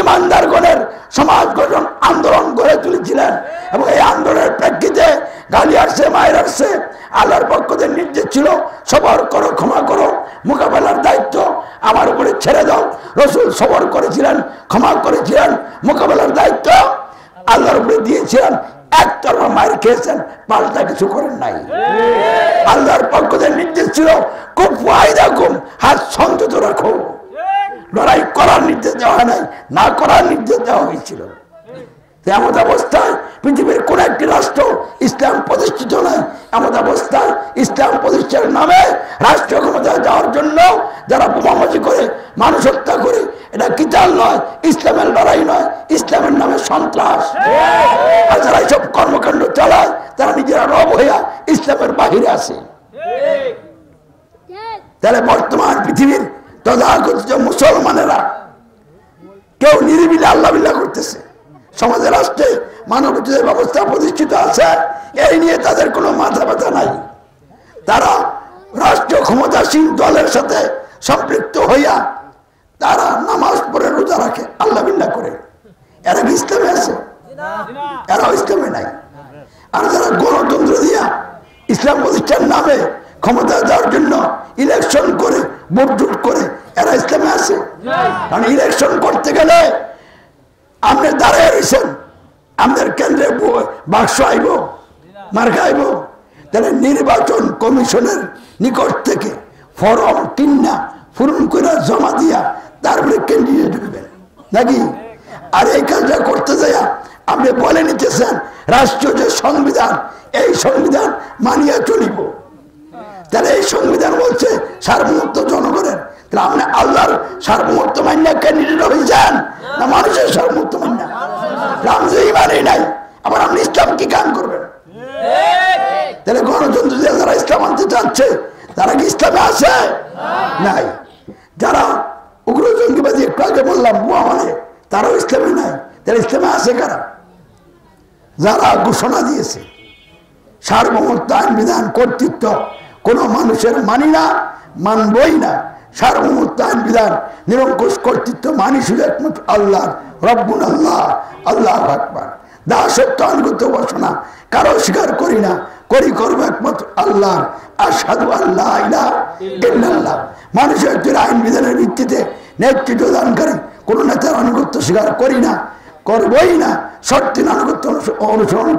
ইমানদারগণের সমাজ গঠন আন্দোলন গড়ে তুলেছিলেন। এবং এই আন্দোলনের প্রেক্ষিতে গালি আসছে, মায়ের আসছে, আল্লাহর পক্ষ থেকে নির্দেশ ছিল সবর করো, ক্ষমা করো, মোকাবেলার দায়িত্ব আমার উপরে ছেড়ে দাও। রাসূল সবর করেছিলেন, ক্ষমা করেছিলেন, মোকাবেলার দায়িত্ব আল্লাহর উপরে দিয়েছিলেন। একতরফা মায়ের খেয়েছেন, পাল্টা কিছু করেন নাই। আল্লাহর পক্ষ থেকে নির্দেশ ছিল কুফু আইদাকুম, হাত সংযত রাখো। লড়াই করার নির্দেশ দেওয়া হয় নাই, না করার নির্দেশ দেওয়া হয়েছিল। এমন অবস্থায় পৃথিবীর কোন একটি রাষ্ট্র ইসলাম প্রতিষ্ঠিত নয়। এমন অবস্থায় ইসলাম প্রতিষ্ঠার নামে রাষ্ট্র ক্ষমতায় যাওয়ার জন্য যারা বোমাবাজি করে, মানুষ হত্যা করে, এটা কিতাল নয়, ইসলামের লড়াই নয়, ইসলামের নামে সন্ত্রাস। আর যারা এইসব কর্মকাণ্ড চালায় তারা নিজেরা রব হইয়া ইসলামের বাহিরে আছে। তাহলে বর্তমান পৃথিবীর তথাকথিত মুসলমানেরা কেউ নিরিবিলি আল্লাহ বিল্লাহ করতেছে, সমাজে রাষ্ট্রে মানবাধিকার ব্যবস্থা প্রতিষ্ঠিত আছে, এই নিয়ে তাদের কোনো মাথা ব্যথা নাই। তারা রাষ্ট্র ক্ষমতাসীন দলের সাথে সম্পৃক্ত হইয়া তারা নামাজ পড়ে, রোজা রাখে, আল্লাহ বিল্লাহ করে। এরা কি ইসলামে আছে? এরাও ইসলামে নাই। আর যারা গণতন্ত্র দিয়া ইসলাম প্রতিষ্ঠার নামে ক্ষমতা দেওয়ার জন্য ইলেকশন করে, ভোট জোট করে, এরা ইসলামে আছে? কারণ ইলেকশন করতে গেলে আপনি দাঁড়িয়ে রয়েছেন, আমাদের কেন্দ্রে বাক্স আইব, মার্কা আইব, তাহলে নির্বাচন কমিশনের নিকট থেকে ফরম কিনা পূরণ করে জমা দিয়া তারপরে ক্যান্ডিডেট হইবেন নাকি? আর এই কাজটা করতে যাইয়া আপনি বলে নিতেছেন রাষ্ট্রীয় যে সংবিধান, এই সংবিধান মানিয়া চলিব। তাহলে এই সংবিধান বলছে সার্বভৌমত্ব জনগণের, তাহলে আপনি আল্লাহর সার্বভৌমত্ব মান্যা ক্যান্ডিডেট হয়েছেন না মানুষের সার্বভৌমত্ব মান্যা? আপনি যে ইমানই নাই, আবার আপনি ইসলাম কি কাম করবেন? তাহলে গণতন্ত্র যারা ইসলাম আনতে চাচ্ছে তারা কি ইসলামে আছে? নাই। যারা উগ্র জঙ্গিবাদী একটু আগে বললাম বুয়া মানে, তারাও ইসলামে নাই। তাহলে ইসলামে আছে কারা? যারা ঘোষণা দিয়েছে সার্বভৌমত্ব, আইন বিধান, কর্তৃত্ব কোনো মানুষের মানি না, মানবই না। সার্বভৌমত্ব, আইন বিধান, নিরঙ্কুশ কর্তৃত্ব মানি শুধু একমাত্র আল্লাহ, রব্বুল আল্লাহ, আল্লাহ আকবার। দাসত্ব, আনুগত্য, উপাসনা কারো স্বীকার করি না, করবো একমাত্র আল্লাহ। আশহাদু আল্লা ইলাহা ইল্লাল্লাহ। মানুষের আইন বিধানের ভিত্তিতে নেতৃত্ব দানকারী কোন নেতার আনুগত্য স্বীকার করি না, করবই না। সত্যি আনুগত্য অনুসরণ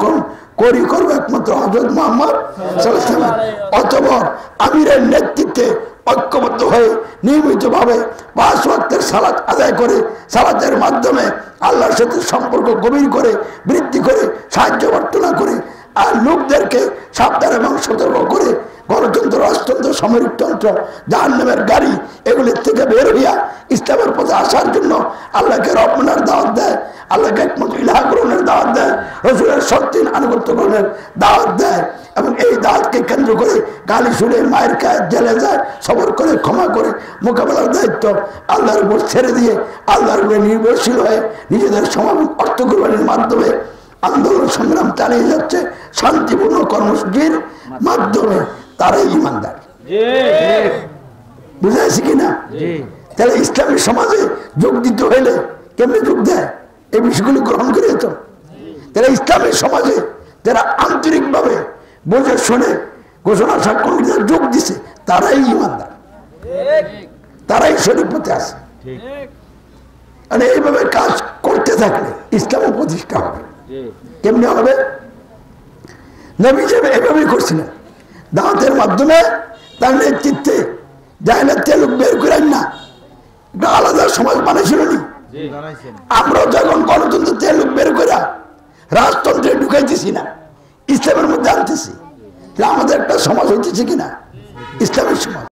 করবো একমাত্র হযরত মুহাম্মদ সাল্লাল্লাহু আলাইহি ওয়াসাল্লাম। অতঃপর আমিরের নেতৃত্বে ঐক্যবদ্ধ হয়ে নিয়মিতভাবে 5 ওয়াক্তের সালাত আদায় করে, সালাতের মাধ্যমে আল্লাহর সাথে সম্পর্ক গভীর করে, বৃদ্ধি করে, সাহায্য প্রার্থনা করে, আর লোকদেরকে সাবধান এবং সতর্ক করে গণতন্ত্র, রাজতন্ত্র, সামরিকতন্ত্র, জাহান্নামের গাড়ি এগুলির থেকে বের হইয়া ইসলামের পথে আসার জন্য আল্লাহকে রব মানার দাওয়াত দেয়, আল্লাহকে একমাত্র ইলাহ গ্রহণের দাওয়াত দেয়, রাসূলের সত্যিন আনুগত্য গ্রহণের দাওয়াত দেয়। এবং এই দাওয়াতকে কেন্দ্র করে গালি শুনে, মায়ের খায়, জেলে যায়, সবর করে, ক্ষমা করে, মোকাবেলার দায়িত্ব আল্লাহর উপর ছেড়ে দিয়ে আল্লাহর উপরে নির্ভরশীল হয়ে নিজেদের সমাবেশ অর্থ কোরবানির মাধ্যমে আন্দোলন সংগ্রাম চালিয়ে যাচ্ছে শান্তিপূর্ণ কর্মসূচির মাধ্যমে। তারাই ইমানদার। বুঝাইছি কিনা? তাহলে ইসলামী সমাজে যোগ দিতে হইলে কেমনি যোগ দেয়? এই বিষয়গুলি গ্রহণ করে যেত। তাহলে ইসলামী সমাজে যারা আন্তরিকভাবে বুঝে শুনে ঘোষণা স্বাক্ষর যোগ দিছে তারাই ইমানদার, তারাই সঠিক পথে আছে। মানে এইভাবে কাজ করতে থাকলে ইসলাম প্রতিষ্ঠা হবে। কেমনি হবে? নবী সাহেব এভাবেই করছিলেন, দাওয়াতের মাধ্যমে তার নেতৃত্বে জাহেলাতে লোক বের করেন না, আলাদা সমাজ বানাইছিল নি। আমরা যখন গণতন্ত্র লোক বের করে রাজতন্ত্রে ঢুকাইতেছি না, ইসলামের মধ্যে আনতেছি, আমাদের একটা সমাজ হইতেছে কিনা ইসলামের সমাজ।